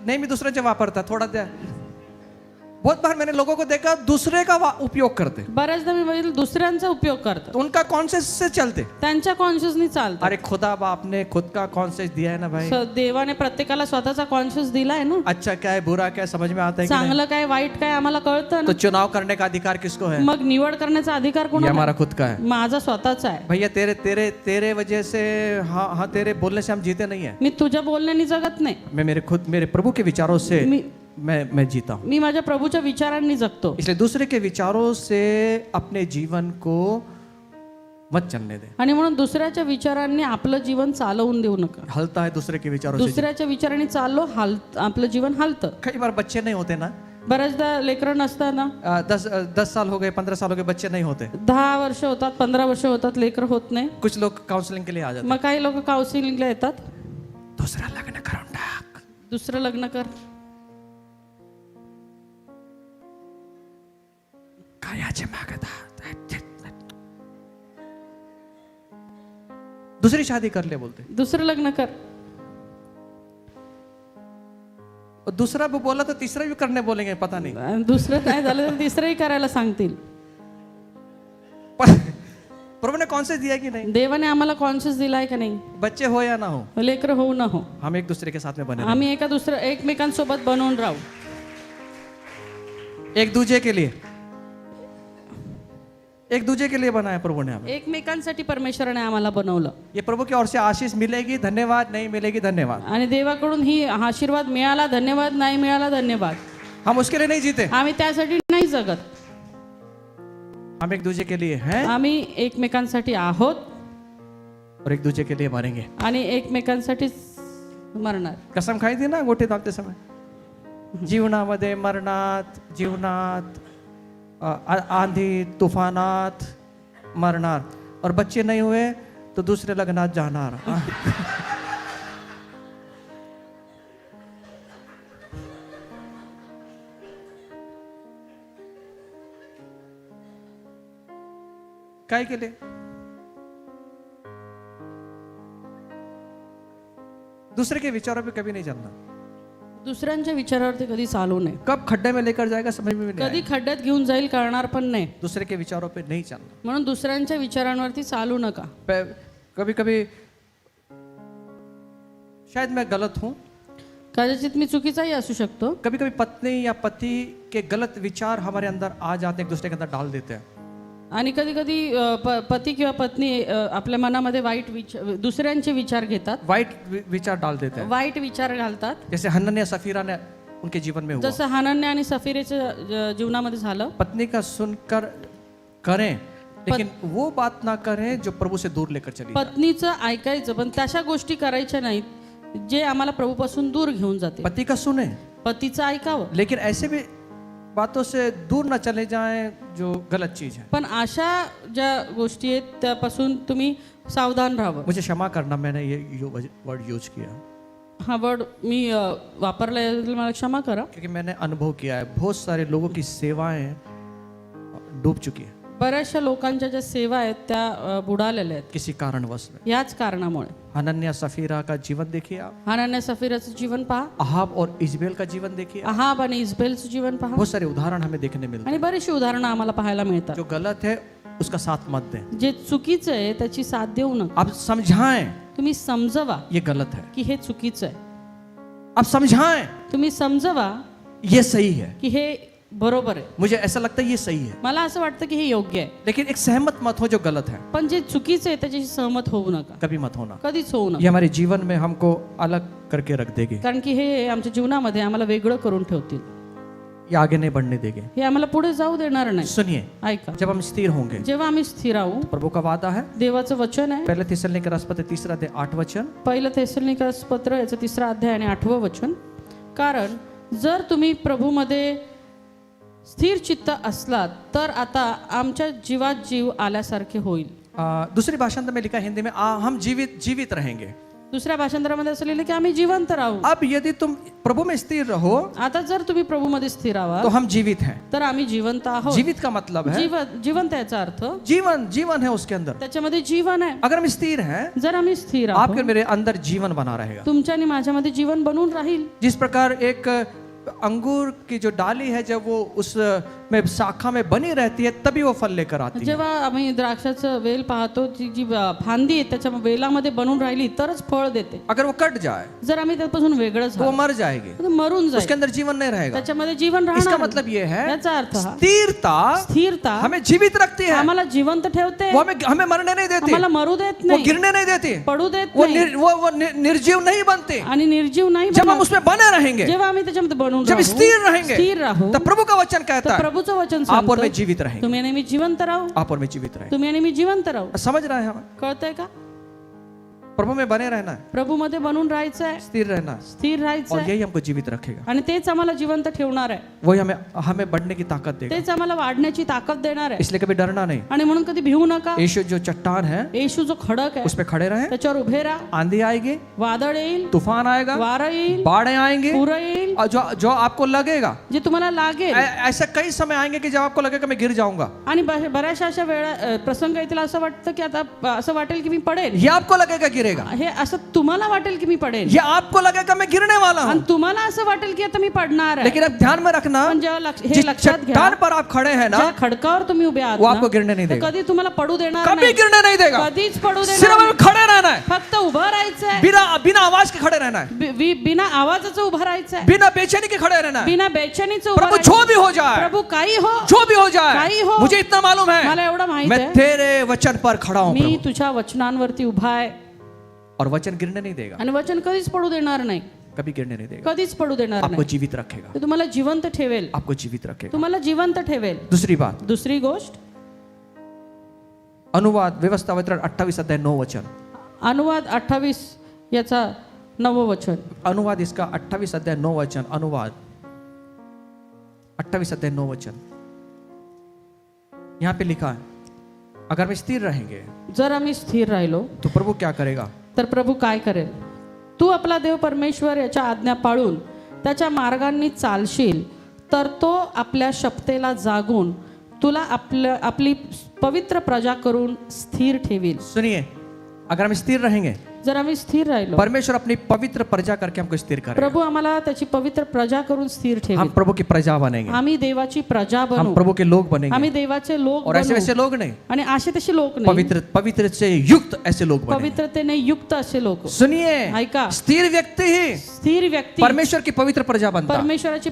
नेहमी दुसऱ्याचे वापरतात. थोड़ा द्या. बहुत बार मैंने लोगों को देखा दूसरे का उपयोग करते, बऱ्याचदा मी बघितलं दुसऱ्यांचा उपयोग करतात, तो उनका कॉन्शियस से चलते. त्यांच्या कॉन्शियसनी चालतात. अरे खुदा बाप ने खुद का कॉन्शियस दिया है ना भाई. देवाने प्रत्येकाला स्वतःचा कॉन्शियस दिलाय ना. अच्छा क्या है बुरा क्या है समझ में आता है कि नहीं? चांगलं काय वाईट काय आम्हाला कळतं तो ना. चुनाव करने का अधिकार किसको है? मग निवड करण्याचा अधिकार ये कोणाला? हमारा खुद का है. माझा स्वतःचा आहे. भैया तेरे तेरे तेरे वजह से हाँ तेरे बोलने से हम जीते नहीं है. मी तुझ्या बोलण्याने जगत नाही. मैं मेरे प्रभु के विचारों से मैं जीता हूँ. मी माझ्या प्रभूच्या विचारांनी जगतो. इसलिए दूसरे के विचारों से अपने जीवन को मत चलने दे. आणि म्हणून दुसऱ्याच्या विचारांनी आपलं जीवन चालवून देऊ नका. हलता है दूसरे के विचारों से. दुसऱ्याच्या विचारांनी चाललो आपलं जीवन हलतं. कई बार बच्चे नहीं होते ना. बऱ्याचदा लेकरं नसताना 10 साल हो गए 15 साल हो गए बच्चे नहीं होते. 10 वर्ष होतात 15 वर्ष होतात लेकर होत नाही. कुछ लोग काउंसलिंग के लिए आ जाते. मग काही लोक काउन्सिलिंगला येतात. दूसरा लग्न करून टाक. दुसरं लग्न कर. कायाचे मागतात. दूसरी शादी कर ले बोलते. दुसरं लग्न कर. और दूसरा भी बोला तो तीसरा भी करने बोलेंगे पता नहीं. दुसरं काय झालं तर तिसरंही करायला सांगतील. प्रभु ने कॉन्शियस दिया कि नहीं? देवाने आम्हाला कॉन्शियस दिलाय का नाही? बच्चे हो या ना हो, लेकर होऊ न हो, हम एक दूसरे के साथ में बने आम्ही एकमेकांसोबत बनवून राहू. एक दूजे के लिए बना है प्रभु ने हमें. एकमेकांसाठी परमेश्वराने आम्हाला बनवलं. ये प्रभु की ओर से आशीष मिलेगी धन्यवाद, नहीं मिलेगी धन्यवाद. आणि देवाकडून ही आशीर्वाद मिळाला धन्यवाद, नाही मिळाला धन्यवाद. हम उसके लिए नहीं जीते, आम्ही त्यासाठी नाही जगत. हम एक दूजे के लिए हैं आम्ही एकमेकांसाठी आहोत और एक दूजे के लिए मरेंगे. आणि एकमेकांसाठी मरणार. कसम खाई थी ना अंगूठी डालते समय. जीवनामध्ये मरणात, जीवनात, आंधी तूफानात मरणार, और बच्चे नहीं हुए तो दूसरे लग्नात जाणार. काय केले? दूसरे के विचारों पे कभी नहीं चलना. दुसऱ्यांच्या विचारावरती कधी चालू नये. कब खड्डे में लेकर जाएगा समझ में नहीं कधी आएगा. खड्ड्यात घेऊन जाईल कळणार पण नाही. दूसरे के विचारों पे नहीं चलना. म्हणून दुसऱ्यांच्या विचारांवरती चालू नका. कभी कभी शायद मैं गलत हूं, कदाचित मी चुकीचाही असू शकतो. कभी कभी पत्नी या पति के गलत विचार हमारे अंदर आ जाते हैं, एक दूसरे के अंदर डाल देते हैं. आणि कधी कधी पती किंवा पत्नी आपल्या मनामध्ये वाईट दुसऱ्यांचे विचार घेतात, वाइट विचार डाल देते हैं. वाईट विचार घालतात. जैसे हनन्या सफीरा ने उनके जीवन में हुआ. जसं हानन्या आणि सफीरेच्या जीवनामध्ये झालं. पत्नी का सुनकर करें, लेकिन वो बात ना करें जो प्रभु से दूर लेकर चली जाए. पत्नीचं ऐकायचं पण तशा गोष्टी करायच्या नाहीत जे आम्हाला प्रभूपासून दूर घेऊन जाते. पति का सुने, पतीचं ऐकावं, लेकिन ऐसे भी बातों से दूर ना चले जाएं जो गलत चीज है. पण अशा ज्या गोष्टी आहेत त्यापासून तुम्ही सावधान राहावं. मुझे क्षमा करना, मैंने ये वर्ड यूज किया हा वर्ड मी वापरला याबद्दल मला क्षमा करा. क्योंकि मैंने अनुभव किया है बहुत सारे लोगों की सेवाएं डूब चुकी है बऱ्याचशा लोकांच्या ज्या सेवा आहेत त्या बुडालेल्या आहेत किसी कारणवश में. याच कारणामुळे. हनन्या सफीरा का जीवन देखिए आप, हानन्या सफीराचं जीवन पहा, अहाब और इजबेल का जीवन देखिए. अहाब आणि इस्बेलचं जीवन पहा, बहुत सारे उदाहरण हमें देखने मिलते आणि बरीचशी उदाहरणं आम्हाला पाहायला मिळतात. हैं. जो गलत है उसका साथ मत दें. जे चुकीचं आहे त्याची साथ देऊ नका. आप समझाएं तुम्ही समजवा ये गलत है. की हे चुकीचं आहे. आप समझाएं तुम्ही समजवा ये सही है. की हे बरोबर आहे. मुझे ऐसा लगता है ये सही है, मला असं वाटतं की हे योग्य आहे. लेकिन एक सहमत मत हो जो गलत है. पण जे चुकीचं आहे त्याच्याशी सहमत होऊ नका. कभी मत होना. कधीच होऊ ये नका. हमारे जीवन में हमको अलग करके रख देगी. कारण की हे आमच्या जीवनामध्ये आम्हाला वेगळं करून ठेवतील. ये आगे नहीं बढ़ने देंगे. हे आम्हाला पुढे जाऊ देणार नाही. सुनिए, ऐका, जब हम स्थिर होंगे, जेव्हा आम्ही स्थिर राहू, प्रभु का वादा है. देवाचं वचन आहे. पहले थिस्सलुनीके पत्र 3 वचन. पहिलं थेसलोनिकस पत्र याचं 3 अध्याय आणि 8 वचन. कारण जर तुम्ही प्रभूमध्ये स्थिर चित्त असलात तर आता आमच्या जीवात जीव आल्यासारखे होईल. दूसरी भाषांतर में लिखा है हिंदी में, हम जीवित रहेंगे. दुसऱ्या भाषांतरामध्ये असं लिहिलं की आम्ही जिवंत राहू. अब यदि तुम प्रभु में स्थिर रहो आता जर तुम्ही प्रभूमध्ये स्थिर तो आहात हम जीवित हैं. तर आम्ही जिवंत आहोत. जीवित का मतलब है जिवंत याचा अर्थ जीवन है उसके अंदर. त्याच्यामध्ये जीवन आहे. अगर हम स्थिर हैं, जर आम्ही स्थिर आपके आहोत, मेरे अंदर जीवन बना रहेगा. तुमच्या आणि माझ्यामध्ये जीवन बनून राहील. जिस प्रकार एक अंगूर की जो डाली है जब वो उस में शाखा में बनी रहती है तभी वो फल लेकर आती है. जेव्हा आम्ही द्राक्षाचं वेल पाहतो, ती जी फांदी आहे त्याच्या वेलामध्ये बनून राहिली तरच फळ देते. अगर वो कट जाए जर आम्ही त्यापासून वेगळं तो वो झालो मर जाएगी, तर मरून उसके जाईल. अंदर जीवन नहीं रहेगा. त्याच्यामध्ये जीवन इसका राहणार. मतलब ये है याचा अर्थ हा, स्थिरता स्थिरता हमें जीवित रखती है. आम्हाला जिवंत ठेवते. वो हमें मरने नहीं देती, आम्हाला मरू देत वो नाही, गिरने नहीं देती, पडू देत वो नाही वो निर्जीव नहीं बनती. आणि निर्जीव नाही जब हम बनत. उसमें बने रहेंगे, जेव्हा आम्ही त्याच्यामध्ये बनून जब राहू, स्थिर रहेंगे, स्थिर राहू, तब प्रभु का वचन कहता तर है प्रभूचं वचन आप और मैं सांगतं जीवित रहेंगे. तुम्ही आणि मी जिवंत राहू. आप और मैं जीवित रहेंगे. तुम्ही आणि मी जिवंत राहू. समझ रहे हैं हम? कळतंय का? प्रभु में बने रहना है, प्रभूमध्ये बनून राहायचं आहे, स्थिर रहना है, स्थिर राहायचं और आहे यही हमको जीवित रखेगा. आणि तेच आम्हाला जिवंत ठेवणार आहे. वही हमें बढ़ने की ताकत देगा. तेच आम्हाला वाढण्याची ताकद देणार आहे. इसलिए कभी डरना नहीं. आणि म्हणून कधी भिवू नका. यीशु जो चट्टान है येशू जो खडक आहे उस पे खड़े रहें. त्याच्यावर उभे राहा. आंधी आएगी, वादळ येईल, तूफान आएगा, वारं येईल, बाढ़ें आएंगी, पूर येईल, और जो आपको लगेगा, जे तुम्हाला लागेल. ऐसा कई समय आएंगे कि जब आपको लगेगा मैं गिर जाऊंगा. आणि बऱ्याचशा अशा वेळा प्रसंग येतील असं वाटतं की आता असं वाटेल की मी पडेल. ये आपको लगेगा गिरेगा, हे असं तुम्हाला वाटेल की मी पडेल, ये आपको लगेगा मैं गिरने वाला आणि हूँ. तुम्हाला असं वाटेल की आता मी पडणार आहे. लेकिन अब ध्यान में रखना, पण जेव्हा हे जिस लक्षात घ्या, चट्टान पर आप खड़े हैं ना, ज्या खडकावर तुम्ही उभे आहात वो ना, आपको गिरने नहीं तर देगा. कधी तुम्हाला पडू देणार कभी नाही. गिरने नहीं देगा. कधीच पडू सिर्फ देणार हमें नाही. खड़े रहना है, फक्त उभं राहायचं आहे. बिना आवाज के खड़े रहना है, बिना आवाजाचं उभं राहायचं आहे. बिना बेचैनी के खड़े रहना है. बिना बेचैनीचं उभं प्रभु राहायचं. जो भी हो जाए, प्रभु काही हो, जो भी हो जाए, काही हो, मुझे इतना मालूम है मला एवढं माहित मैं आहे तेरे वचन पर खड़ा हूँ मी प्रभु. तुझ्या वचनांवरती उभा आहे. और वचन गिरने नहीं देगा, आणि वचन कधीच पडू देणार नाही. कभी गिरने नहीं देगा. कधीच पडू देणार आपको नाही. जीवित रखेगा, ते तुम्हाला जिवंत ठेवेल. आपको जीवित रखेगा. तुम्हाला जिवंत ठेवेल. दूसरी बात, दुसरी गोष्ट, अनुवाद व्यवस्था वितरण 28 वचन. अनुवाद 28 याचा 9 वचन. अनुवाद इसका 28 वचन. अनुवाद 28 अध्याय 9 वचन, यहाँ पे लिखा है अगर हम स्थिर रहेंगे जर आम्ही स्थिर राहिलो तो प्रभु क्या करेगा? तर प्रभू काय करेल? तू आपला देव परमेश्वर याच्या आज्ञा पाळून त्याच्या मार्गांनी चालशील तर तो आपल्या शपथेला जागून तुला आपली पवित्र प्रजा करून स्थिर ठेवील. सुनिए, अगर हम स्थिर रहेंगे जर आम्ही स्थिर राहिलो परमेश्वर अपनी पवित्र प्रजा करके हमको स्थिर करेगा. प्रभू आम्हाला त्याची पवित्र प्रजा करून स्थिर हम ठेवील. प्रभु की प्रजा बनेंगे, आम्ही देवाची प्रजा हम बनू, प्रभु के लोग बनेंगे. आम्ही देवाचे लोक और ऐसे बनू. वैसे लोग नहीं, आणि असे तसे लोक नाही, पवित्र पवित्र से युक्त ऐसे लोग बनेंगे. पवित्रतेने युक्त असे लोक. सुनिए, ऐका, स्थिर व्यक्ति ही स्थिर व्यक्ती परमेश्वर की पवित्र प्रजा बनता है. परमेश्वराची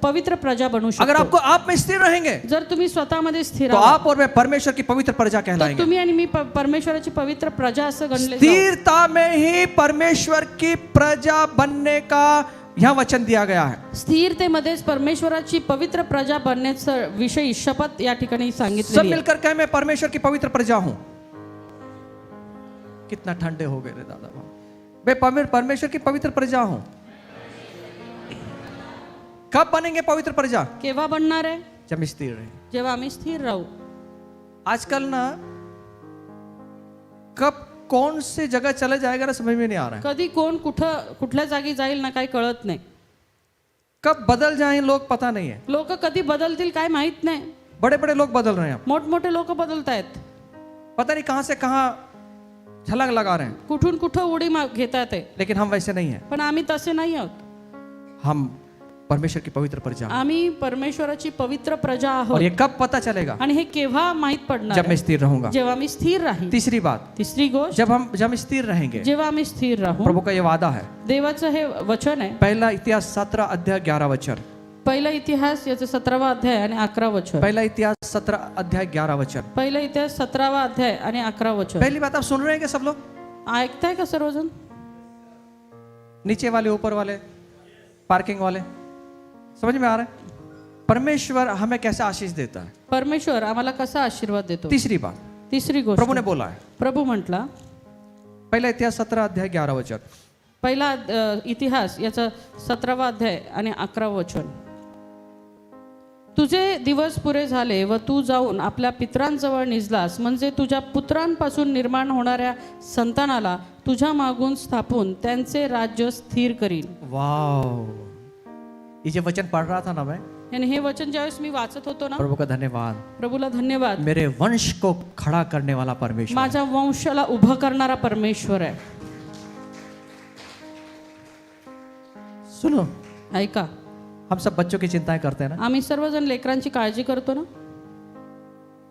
पवित्र प्रजा बनू अगर शकतो. आपको आप में स्थिर रहेंगे जर तुम्ही स्वतःमध्ये स्थिर तो आहात, आप और मैं परमेश्वर की पवित्र प्रजा तर कहलाएंगे. तुम्ही आणि मी परमेश्वराची पवित्र प्रजा असं गणले जाऊ. स्थिरता में ही परमेश्वर की प्रजा बनने का यहाँ वचन दिया गया है. स्थिरतेमध्येच परमेश्वराची पवित्र प्रजा बनण्याचा विषयी शपथ या ठिकाणी सब सांगितलेली आहे. मिलकर कहे मैं परमेश्वर की पवित्र प्रजा हूं. कितना ठंडे हो गए रे दादा भाई. मैं परमेश्वर की पवित्र प्रजा हूं. कब बनेंगे पवित्र प्रजा? केव्हा बनणार आहे? जब स्थिर रहे. जेव्हा आम्ही स्थिर राहू. आजकल ना कब कौन से जगह चले जाएगा ना समझ में नहीं आ रहा है. कधी कोण कुठल्या जागी जाईल ना काही कळत नाही. कब बदल जाएं लोग पता नहीं है. लोक कधी बदलतील काय माहित नाही. बड़े बड़े लोग बदल रहे हैं. मोठमोठे लोक बदलतायत. पता नहीं कहां से कहां छलांग लगा रहे हैं. कुठून कुठं उडी घेतात आहे. लेकिन हम वैसे नहीं हैं. पण आम्ही तसे नाही आहोत. हम परमेश्वर की पवित्र प्रजा हैं. आम्ही परमेश्वराची पवित्र प्रजा और आहोत. ये कब पता चलेगा? आणि हे केव्हा माहित पडणार जब मैं आहे? स्थिर रहूंगा. जेव्हा मी स्थिर राहील. तीसरी बात, तिसरी गोष्ट, जब हम स्थिर रहेंगे जेव्हा आम्ही स्थिर राहू. प्रभु का ये वादा है. देवाचं हे वचन आहे. पहला इतिहास 17 अध्याय 11 वचन. पहिला इतिहास याचं 17वा अध्याय आणि 11 वचन. पहला इतिहास 17 अध्याय 11 वचन. पहिला इतिहास 17वा अध्याय आणि 11 वचन. पहली बात, आप सुन रहे हैं क्या सब लोग? ऐकताय का सर्वजण? नीचे वाले, ऊपर वाले, पार्किंग वाले, समझ में आ रहा है? परमेश्वर हमें कैसे आशीष देता है. परमेश्वर आम्हाला कसा आशीर्वाद देतो. तीसरी बात, तिसरी गोष्ट, प्रभु ने बोला है. प्रभू म्हटला, पहला इतिहास 17 अध्याय 11 वचन. पहिला इतिहास याचा 17वा अध्याय आणि 11 वचन. तुझे दिवस पुरे झाले व तू जाऊन आपल्या पितरांजवळ निजलास, म्हणजे तुझ्या पुत्रांपासून निर्माण होणाऱ्या संतानाला तुझ्या मागून स्थापून त्यांचे राज्य स्थिर करील. वाव, ये जो वचन पढ़ रहा था ना मैं, आणि हे वचन ज्यावेळेस मी वाचत होतो ना, प्रभु का धन्यवाद. प्रभूला धन्यवाद. मेरे वंश को खड़ा करने वाला परमेश्वर. माझ्या वंशाला उभं करणारा परमेश्वर आहे. सुनो, ऐका, हम सब बच्चों की चिंताएं करते हैं ना. आम्ही सर्वजण लेकरांची काळजी करतो ना.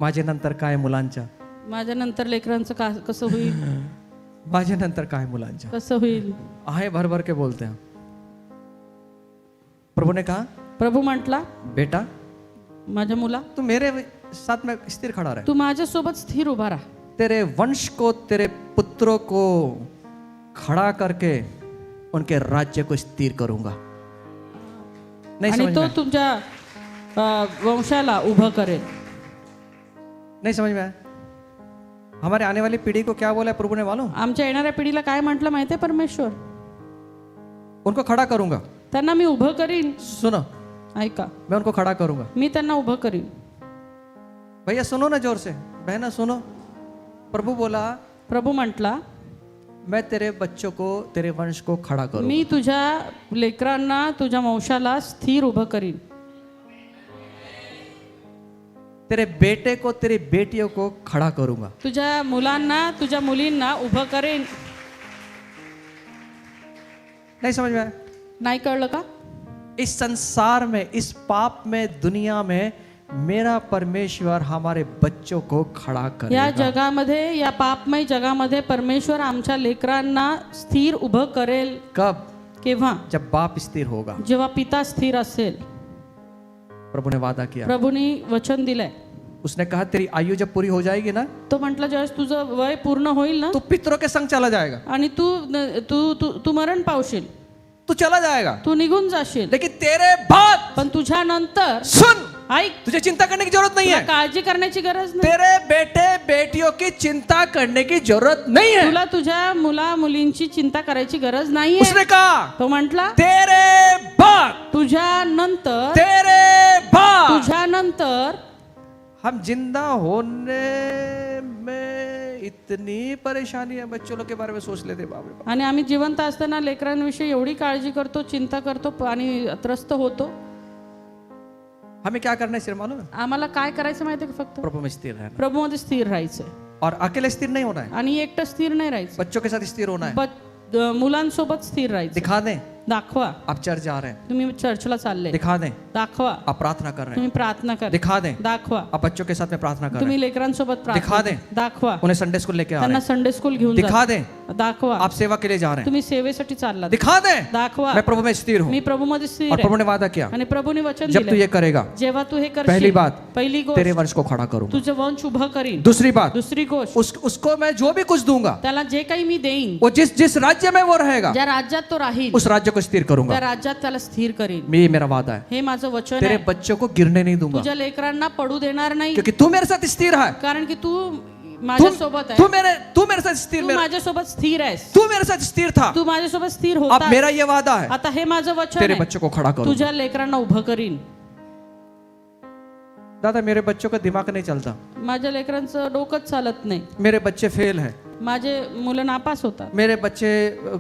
माझे नंतर काय मुलांच्या, माझ्या नंतर लेकरांचं कसं होईल, माझे नंतर काय मुलांच्या, कसं होईल. आहे भर भर के बोलते हैं. प्रभु ने कहा, प्रभू म्हटला, बेटा माझ्या मुला, तू मेरे साथ में स्थिर खड़ा रहे. तू माझ्यासोबत स्थिर उभा राहा. तेरे वंश को, तेरे पुत्रों को खड़ा करके उनके राज्य को स्थिर करूंगा. नहीं आणि समझ तो में, तुमच्या वंशाला उभं करेल. नहीं समझ में आया? हमारे आने वाली पीढ़ी को क्या बोला है प्रभु ने मालूम? आमच्या येणाऱ्या पिढीला काय म्हटलं माहितीये परमेश्वर? उनको खड़ा करूंगा. त्यांना मी उभं करीन. सुनो, ऐका, मैं उनको खड़ा करूंगा. मी त्यांना उभं करीन. भैया सुनो ना जोर से, बहना सुनो. प्रभु बोला, प्रभू म्हटला, मैं तेरे बच्चों को, तेरे वंश को खड़ा करूंगा. मी तुझ्या लेकरांना, तुझ्या वंशाला स्थिर उभं करीन. तेरे बेटे को, तेरी बेटियों को खड़ा करूंगा. तुझ्या मुलांना, तुझ्या मुलींना उभं करेन. नहीं समझ में आया? नाही कळलं का? इस संसार में, इस पाप में, दुनिया में मेरा परमेश्वर हमारे बच्चों को खड़ा या करेगा. जगामध्ये, या पापमय जगामध्ये परमेश्वर आमच्या लेकरांना स्थिर उभं करेल. कब? केव्हा? जब बाप स्थिर होगा. जेव्हा पिता स्थिर असेल. प्रभु ने वादा किया. प्रभूनी वचन दिलंय. उसने कहा तेरी आयु जब पूरी हो जाएगी ना, तो म्हटलं ज्यावेळेस तुझं वय पूर्ण होईल ना, तू पितरों के संग चला जाएगा. आणि तू तू तू तू मरण पावशील, तू चला जाएगा. तू निघून जाशील. लेकिन तेरे बाद, पण तुझ्या नंतर, सुन, ऐक, तुझे चिंता करने की जरूरत नहीं तुला है. काळजी करण्याची गरज नाही. तेरे बेटे बेटियों की चिंता करने की जरूरत नहीं है. तुला तुझ्या मुला मुलींची चिंता करायची गरज नाहीये. उसने कहा तो म्हटला, तेरे बाद, तुझ्या नंतर, तेरे बाद तुझ्यानंतर हम जिंदा होने में इतनी परेशानी है, बच्चों लोग के बारे में सोच लेते बाप रे बाप। आणि आम्ही जिवंत असताना लेकरांविषयी एवढी काळजी करतो, चिंता करतो आणि त्रस्त होतो. हमें क्या करना है सिर्फ मालूम है? आम्हाला काय करायचं माहिती आहे का? फक्त प्रभु में स्थिर रहना प्रभूमध्ये स्थिर राहायचंय और अकेले स्थिर नहीं होना है, आणि एकटं स्थिर नाही राहायचं. बच्चों के साथ स्थिर होना है. मुलांसोबत स्थिर राहायचं. दिखा दें दाखवा आप चर्च जा रहे हैं, तुम्ही चर्चला चालले, दिखा दें दाखवा आप प्रार्थना कर रहे हैं, तुम्ही प्रार्थना करा, दिखा दें दाखवा आप बच्चों के साथ में प्रार्थना कर रहे तुम्ही हैं, लेकरांसोबत दिखा प्रार्थना दें दाखवा उन्हें संडे स्कूल लेके आ रहे त्यांना हैं, संडे स्कूल घेऊन दिखा जा, दें दाखवा आप सेवा के लिए जा रहे हैं, तुम्ही सेवेसाठी चालला, दिखा दें दाखवा मैं प्रभु में स्थिर हूँ. मी प्रभूमध्ये स्थिर और आहे. प्रभु ने वादा किया आणि प्रभूने वचन जब तू दिले ये करेगा जेव्हा तू हे पहली करशील, बात पहिली तेरे गोष्ट वंश को खड़ा करूंगा. तुझं वंश उभं करीन. दूसरी बात दुसरी गोष्ट उसको मैं जो भी कुछ दूंगा त्याला जे काही मी देईन, वो जिस जिस राज्य में वो रहेगा ज्या राज्यात तो राहील उस राज्य को स्थिर त्या करूंगा. राज्यात त्याला स्थिर करीन. ये मेरा वादा है. हे माझं वचन तेरे आहे. बच्चों को गिरने नहीं दूंगा तुझ्या लेकरांना पडू देणार नाही, क्योंकि तू मेरे साथ स्थिर है. कारण की तू माझ्यासोबत आहे. तू मेरे साथ स्थिर तू माझ्यासोबत स्थिर आहेस. तू मेरे साथ स्थिर था. तू माझ्यासोबत स्थिर अब होता. मेरा ये वादा है आता हे माझं वचन तेरे आहे, बच्चों को खड़ा करूंगा. तुझ्या लेकरांना उभं करीन. दादा मेरे बच्चों का दिमाग नहीं चलता, माझ्या लेकरांचं डोकंच चालत नाही. मेरे बच्चे फेल है, माझे मुलं नापास होतात मेरे बच्चे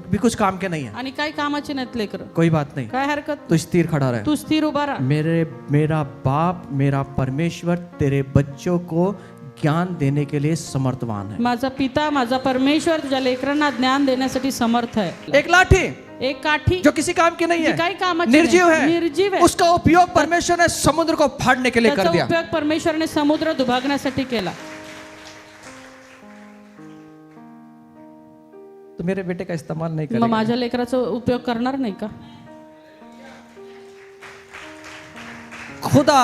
भी कुछ काम के नहीं है. आणि काही कामाची नाहीत लेकर. कोई बात नहीं, काय हरकत, तू स्थिर खड़ा रहे. तू स्थिर उभा राहा. मेरा बाप मेरा परमेश्वर तेरे बच्चों को ज्ञान देने के लिए समर्थवान है. माझा पिता माझा परमेश्वर तुझ्या लेकरांना ज्ञान देण्यासाठी समर्थ आहे. एक लाठी एक काठी जो किसी काम की नहीं जी है, काही कामाची निर्जीव नाही, है, निर्जीव आहे. उसका उपयोग परमेश्वर ने समुद्र को फाड़ने के लिए कर त्याचा दिया. उपयोग परमेश्वरने समुद्र दुभागण्यासाठी केला. तो मेरे बेटे का इस्तेमाल नहीं मग करेगा. माझ्या लेकराचा उपयोग करणार नाही का? खुदा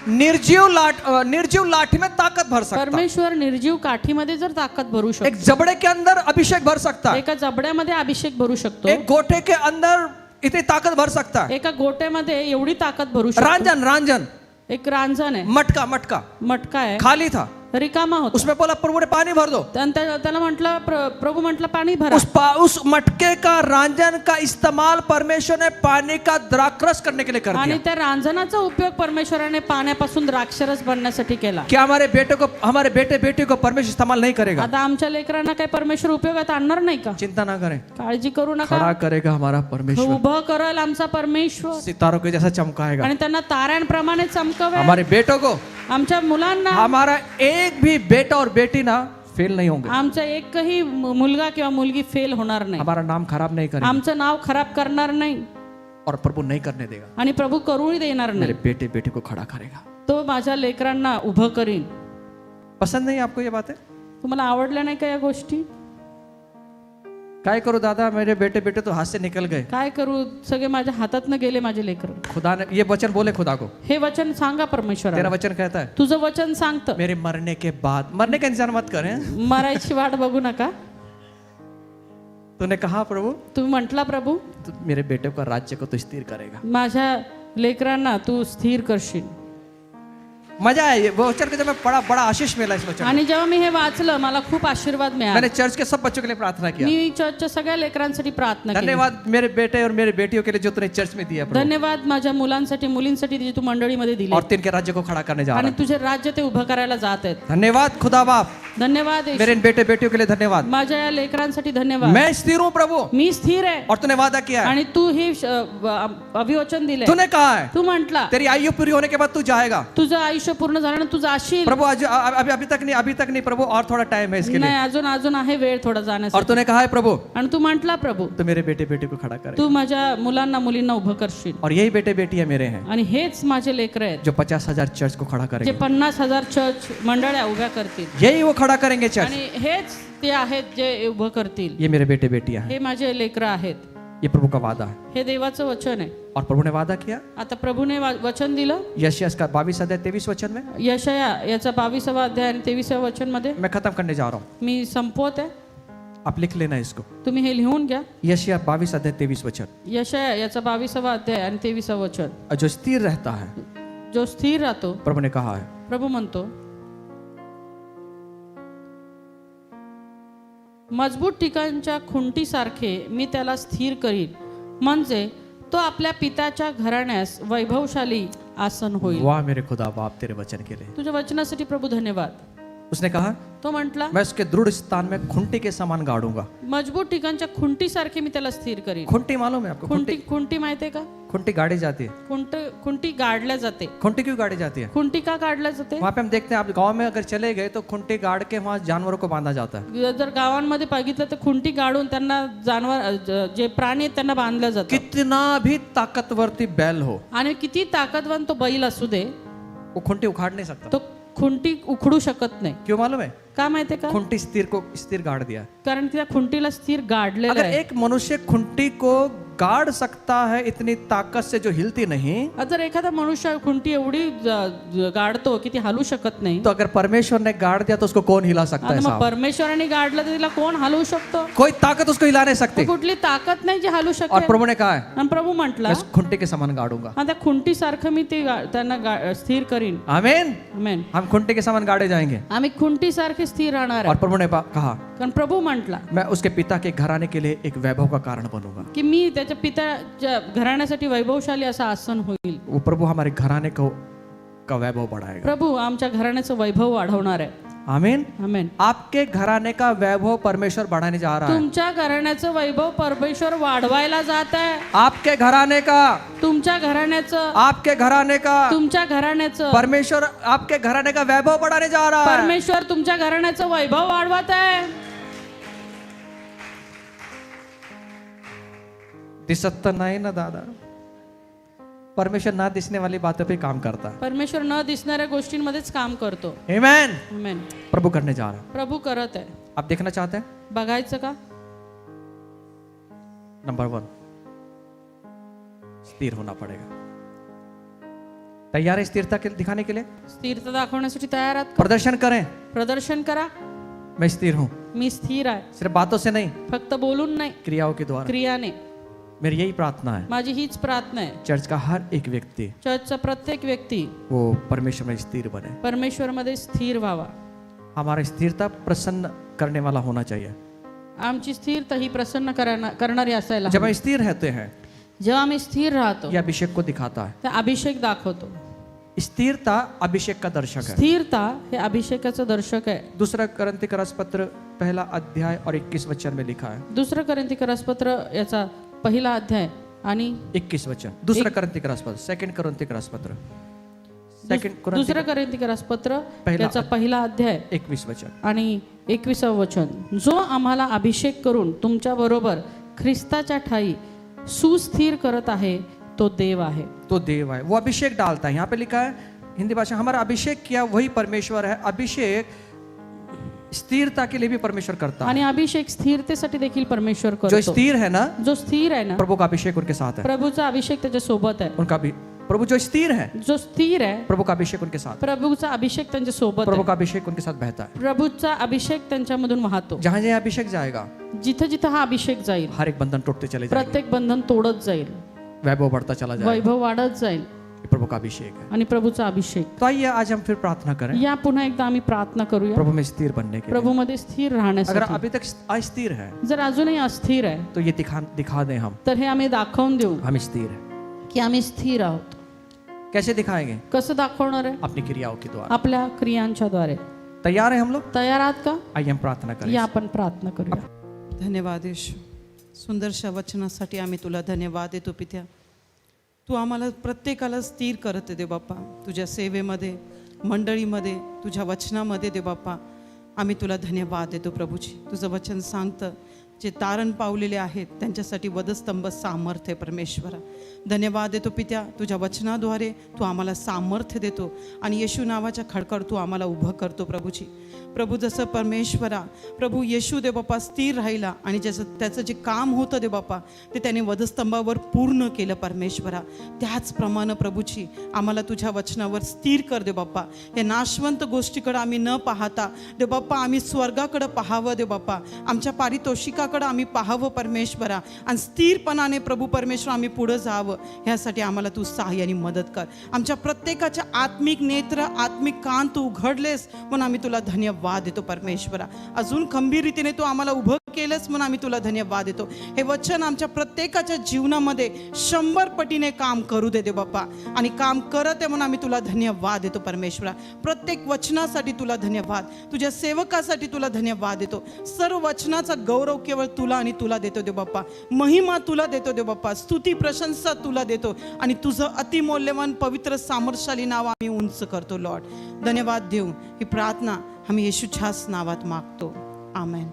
निर्जीव लाठी में ताकत भर सकता है. परमेश्वर निर्जीव काठीमध्ये जर ताकद भरू एक शकतो, जबड़े के अंदर अभिषेक भर सकता है, एका जबड्यामध्ये अभिषेक भरू शकतो, एक गोटे के अंदर इतनी ताकत भर सकता है. एका गोट्यामध्ये एवढी ताकद भरू शकतो. रांझन एक रांजण आहे, मटका मटका आहे, खाली था, रिकामा होता. उसमें बोला प्रभु ने पानी भर दो. त्याला म्हटलं प्रभू म्हटलं पाणी भरा. उस मटके का रांझन का इस्तेमाल परमेश्वर ने पानी का द्राक्षरस करने के लिए कर आणि दिया. त्या रांजणाचा उपयोग परमेश्वराने पाण्यापासून द्राक्षरस बनण्यासाठी केला. क्या हमारे बेटे बेटी को परमेश्वर इस्तेमाल नहीं करेगा? आता आमच्या लेकरांना काही परमेश्वर उपयोगात आणणार नाही का? चिंता ना करें, काळजी करू नका. खड़ा करेगा हमारा परमेश्वर, उभं करल आमचा परमेश्वर सितारों के जैसा चमकाएगा. आणि त्यांना ताऱ्यांप्रमाणे चमकवेल. हमारे बेटों को, आमच्या मुलांना, हमारा एक भी बेटा और बेटी ना फेल नहीं होंगे. आमचा एकही मुलगा किंवा मुलगी फेल होणार नाही. हमारा नाम खराब नहीं करेगा आमचं नाव खराब करणार नाही और प्रभु नहीं करने देगा. आणि प्रभू करूही देणार मेरे नाही. बेटे बेटी को खड़ा करेगा. तो माझ्या लेकरांना उभं करीन. पसंद नहीं आपको ये बातें? तुम्हाला आवडल्या नाही का या गोष्टी? काय करू दादा, मेरे बेटे बेटे तो हाथ से निकल गए. काय करू, सगळे माझ्या हातातनं गेले माझे लेकर. खुदा ने ये वचन बोले खुदा को, हे वचन सांगा परमेश्वरा. तेरा वचन कहता है तुझं वचन सांगतं मेरे मरने के बाद, मरने का इंतजार मत करें. मरायची वाट बघू नका. तूने कहा प्रभु तुम्ही म्हटला प्रभू तू मेरे बेटे का राज्य को तू स्थिर करेगा. माझ्या लेकरांना तू स्थिर करशील. मजा है ये वचन के, जब मैं पढ़ा बड़ा आशीष मिला इस वचन. आणि जेव्हा मी हे वाचलं मला खूप आशीर्वाद मिळाला. मैंने चर्च के सब बच्चों के लिए प्रार्थना किया. मी चर्चच्या सगळ्या लेकरांसाठी प्रार्थना केली. धन्यवाद मेरे बेटे और मेरे बेटियों के लिए जो तूने चर्च में दिया प्रभु, धन्यवाद माझ्या मुलांसाठी मुलींसाठी जे तू मंडळीमध्ये दिली और तिनके राज्य को खड़ा करने जा रहा आणि है. तुझे राज्य ते उभं करायला जात आहेत. धन्यवाद खुदा बाप, धन्यवाद येशू. मेरे इन बेटे बेटियों के लिए धन्यवाद. माझ्या या लेकरांसाठी धन्यवाद. मैं स्थिर हूँ प्रभु, मी स्थिर आहे और तूने वादा किया है, आणि तू हे अभिवचन दिले. तूने कहा है तू म्हटला तेरी आयु पूरी होने के बाद तू जाएगा. तुझं आयुष्य पूर्ण झाल्यानं तू जाशील. प्रभु आज अभी तक नहीं प्रभु, और थोड़ा टाइम है इसके लिए. नाही, अजून आहे वेळ थोडा और जाण्यासाठी. तूने कहा है प्रभु आणि तू म्हटला प्रभू तो मेरे बेटे बेटी को खड़ा करे. तू माझ्या मुलांना मुलींना उभं करशील. और यही बेटे बेटियां मेरे हैं आणि हेच माझे लेकर आहेत जो 50,000 चर्च को खड़ा जे करेंगे. 50,000 चर्च मंडळ्या उभ्या करतील. यही वो खड़ा करेंगे चर्च. आणि हेच ते आहेत जे उभं करतील. ये मेरे बेटे बेटियां हैं. हे माझे लेकर आहेत. ये प्रभु का वादा है. हे देवाचं वचन आहे. और प्रभु ने वादा किया आता प्रभूने वचन दिलं. यशायाह का 22 अध्याय 23 वचन में. यशया याचा 22वा अध्याय आणि 23व्या वचन मध्ये मैं खत्म करने जा रहा हूँ, मी संपवत आहे. आप लिख लेना इसको. तुम्ही हे लिहून घ्या. यशायाह 22 अध्याय 23 वचन. यशया याचा 22वा अध्याय आणि 23वं वचन. जो स्थिर रहता है, जो स्थिर राहतो, प्रभु ने कहा है, प्रभू म्हणतो मजबूत ठिकाणच्या खुंटीसारखे मी त्याला स्थिर करीन, म्हणजे तो आपल्या पित्याच्या घराण्यास वैभवशाली आसन होईल. वाह मेरे खुदा बाप तेरे वचन के लिए। तुझ्या वचनासाठी प्रभू धन्यवाद. उसने कहा तो म्हटला, मैं उसके दृढ़ स्थान में खुंटी के समान गाड़ूंगा। मजबूत ठिकाणच्या खुंटीसारखे मी त्याला स्थिर करीन. खुंटी मालूम है आपको? खुंटी खुंटी माहितीये का? खुंटी गाड़ी जाती है। खुंटी गाडल्या जाते. खुंटी क्यों गाड़ी जाती है? खुंटी का काढल्या जाते? वहां पे हम देखते हैं, आप गांव में अगर चले गए तो खुंटी गाड़ के वहां जानवरों को बांधा जाता है। जर गावांमध्ये बघितलं तर खुंटी गाडून त्यांना जे प्राणी आहेत त्यांना बांधलं जातं. कितना भी ताकतवर ती बैल हो, आणि किती ताकदवान तो बैल असू दे, वो खुंटी उखाड़ नहीं सकता। तो खुंटी उखडू शकत नाही. क्यों मालूम है? का माहितीये का? खुंटी स्थिर गाड़ दिया। कारण त्या खुंटीला स्थिर गाडलेलं अगर आहे. एक मनुष्य खुंटी को गाड़ सकता है इतनी ताकत से जो हिलती नहीं, जर एखादा मनुष्य खुंटी एवढी गाडतो की ती हलू शकत नाही, तो अगर परमेश्वर ने गाड़ दिया तो उसको कौन हिला सकता है आणि मग साहब? परमेश्वराने गाडलं तर तिला कोण हलवू शकतो? कोई ताकत उसको हिला नहीं सकती। कुठली ताकद नाही जी हलू और शकेल. प्रभु ने कहा है आणि प्रभू म्हटला, मैं खुंटी के समान गाड़ूंगा। आणि त्या खुंटी सारखं मी ते त्यांना स्थिर करीन. आमीन। आमेन. हम खुंटी के समान गाड़े जाएंगे। आम्ही खुंटी सारखे स्थिर राहणार और आहे. प्रभु ने कहा कारण प्रभू म्हटला मैं उसके पिता के घराने के लिए एक वैभव का कारण बनूंगा। की मी त्याच्या पित्याच्या घराण्यासाठी वैभवशाली असं आसन होईल. वो प्रभु हमारे घराने का वैभव बढ़ाएगा। प्रभू आमच्या घराण्याचं वैभव वाढवणार आहे. आमीन। आमेन. आपके घराने का वैभव परमेश्वर बढ़ाने जा रहा है। तुमच्या घराण्याचं वैभव परमेश्वर वाढवायला जात आहे. आपके घराने का, तुमच्या घराण्याचं, आपके घराने का तुमच्या घराण्याचं परमेश्वर आपके घराने का वैभव बढ़ाने जा रहा है। परमेश्वर तुमच्या घराण्याचं वैभव वाढवत आहे. दिसत तर नाही ना दादा, परमेश्वर ना दिसने वाली बातों पे काम करता है। परमेश्वर न दिसणाऱ्या गोष्टींमध्येच काम करतो. आमीन। आमेन. प्रभु करने जा रहा है। प्रभू करत आहे. आप देखना चाहते हैं? बघायचं का? नंबर 1, स्थिर होना पड़ेगा। तैयार है स्थिरता के दिखाने के लिए? स्थिरता दाखवण्यासाठी तयार आहात का? प्रदर्शन करें, प्रदर्शन करा. मैं स्थिर हूं। मी स्थिर आहे. सिर्फ बातों से नहीं, फक्त बोलून नाही, क्रियाओं के द्वारा। क्रियाने. मेरी यही प्रार्थना है, माझी हीच प्रार्थना आहे. चर्च का हर एक व्यक्ति चर्चचा प्रत्येक व्यक्ती वो परमेश्वर में स्थिर बने। परमेश्वरमध्ये स्थिर व्हावा. हमारा स्थिरता प्रसन्न करने वाला होना चाहिए। आमची स्थिरता ही प्रसन्न करणारी असायला जब हवी. हम स्थिर रहते हैं, जेव्हा आम्ही स्थिर राहतो, ये अभिषेक को दिखाता है। त्या अभिषेक दाखवतो. स्थिरता अभिषेक का दर्शक है। स्थिरता हे अभिषेकाचं दर्शक आहे. दूसरा कोरिन्थियों पत्र 1 अध्याय और 21 वचन में लिखा है। दुसरं कोरिन्थियों पत्र याचा 1 अध्याय आणि 21 वचन। दूसरा कोरिन्थियों पत्र, सेकंड कोरिन्थियों पत्र, सेकंड दुसरं कोरिन्थियों पत्र पहिला याचा 1 अध्याय 21 वचन आणि 21 वचन. जो आम्हाला अभिषेक करून तुमच्या बरोबर ख्रिस्ताच्या ठाई सुस्थिर करत आहे तो देव आहे. तो देव है, वो अभिषेक डालता है। यहाँ पे लिखा है हिंदी भाषा, हमारा अभिषेक किया वही परमेश्वर है। अभिषेक स्थिरता के लिए भी परमेश्वर करता है। आणि अभिषेक स्थिरतेसाठी देखील परमेश्वर जो करतो. स्थिर है ना, जो स्थिर आहे ना, प्रभु का अभिषेक उनके साथ है। प्रभूचा अभिषेक त्याच्या सोबत आहे. उनका भी प्रभु जो स्थिर है, जो स्थिर आहे, प्रभु का अभिषेक उनके साथ, प्रभूचा अभिषेक त्यांच्या सोबत प्रभु आहे. का अभिषेक उनके साथ बहता है। प्रभूचा अभिषेक त्यांच्यामधून वाहतो. जहां जहां अभिषेक जाएगा, जिथे जिथे हा अभिषेक जाईल, हर एक बंधन टूटते चले जाएंगे, प्रत्येक बंधन तोडत जाईल, वैभव बढ़ता चला जाएगा। वैभव वाढत जाईल. ये प्रभु का अभिषेक है। आणि प्रभूचा अभिषेक. तो आइए आज हम फिर प्रार्थना करें या पुन्हा एकदा आम्ही प्रार्थना करूया प्रभु में स्थिर बनने के लिए। प्रभूमध्ये स्थिर अगर राहण्यासाठी. अभी तक अस्थिर है जर अजूनही अस्थिर आहे तो ये दिखा दें हम, तर हे आम्ही दाखवून देऊ हम स्थिर है। की आम्ही स्थिर आहोत. कैसे दिखाएंगे? कसं दाखवणार आहे? अपनी क्रियाओं के द्वारा। आपल्या क्रियांच्या द्वारे. तैयार है हम लोग? तयार आहात का? आइए हम प्रार्थना करें। या आपण प्रार्थना करूया. धन्यवाद येशू. सुंदरशा वचनासाठी आम्ही तुला धन्यवाद देतो पित्या. तू आम्हाला प्रत्येकाला स्थिर करत दे बाप्पा. तुझ्या सेवेमध्ये, मंडळीमध्ये, तुझ्या वचनामध्ये दे बाप्पा. आम्ही तुला धन्यवाद देतो प्रभूजी. तुझं वचन सांगतं जे तारण पावलेले आहेत त्यांच्यासाठी वधस्तंभ सामर्थ्य परमेश्वरा. धन्यवाद देतो पित्या. तुझ्या वचनाद्वारे तू आम्हाला सामर्थ्य देतो आणि येशू नावाच्या खडकर तू आम्हाला उभं करतो प्रभूजी. प्रभू जसं परमेश्वरा प्रभू येशू दे बाप्पा स्थिर राहिला आणि त्याचं जे काम होतं दे बाप्पा ते त्याने वधस्तंभावर पूर्ण केलं परमेश्वरा. त्याचप्रमाणे प्रभूची आम्हाला तुझ्या वचनावर स्थिर कर दे बाप्पा. हे नाशवंत गोष्टीकडे आम्ही न पाहता दे बाप्पा आम्ही स्वर्गाकडे पाहावं दे बाप्पा. आमच्या पारितोषिका तुझ्याकडं आम्ही पाहावं परमेश्वरा, आणि स्थिरपणाने प्रभू परमेश्वर आम्ही पुढं जावं, ह्यासाठी आम्हाला तू सहाय्य आणि मदत कर. आमच्या प्रत्येकाच्या आत्मिक नेत्र, आत्मिक कान तू उघडलेस म्हणून आम्ही तुला धन्यवाद देतो परमेश्वरा. अजून खंबीर रीतीने तू आम्हाला उभं केलंस म्हणून आम्ही तुला धन्यवाद देतो. हे वचन आमच्या प्रत्येकाच्या जीवनामध्ये 100 पटीने काम करू दे बाप्पा, आणि काम करत आहे म्हणून आम्ही तुला धन्यवाद देतो परमेश्वरा. प्रत्येक वचनासाठी तुला धन्यवाद, तुझ्या सेवकासाठी तुला धन्यवाद देतो. सर्व वचनाचा गौरव केवळ तुला आणि तुला देतो देव बाप्पा. महिमा तुला देतो देव बाप्पा. स्तुती प्रशंसा तुला देतो, आणि तुझं अतिमौल्यवान पवित्र सामर्थ्यशाली नाव आम्ही उंच करतो लॉर्ड. धन्यवाद देऊ. ही प्रार्थना आम्ही येशूच्याच नावात मागतो. आमेन.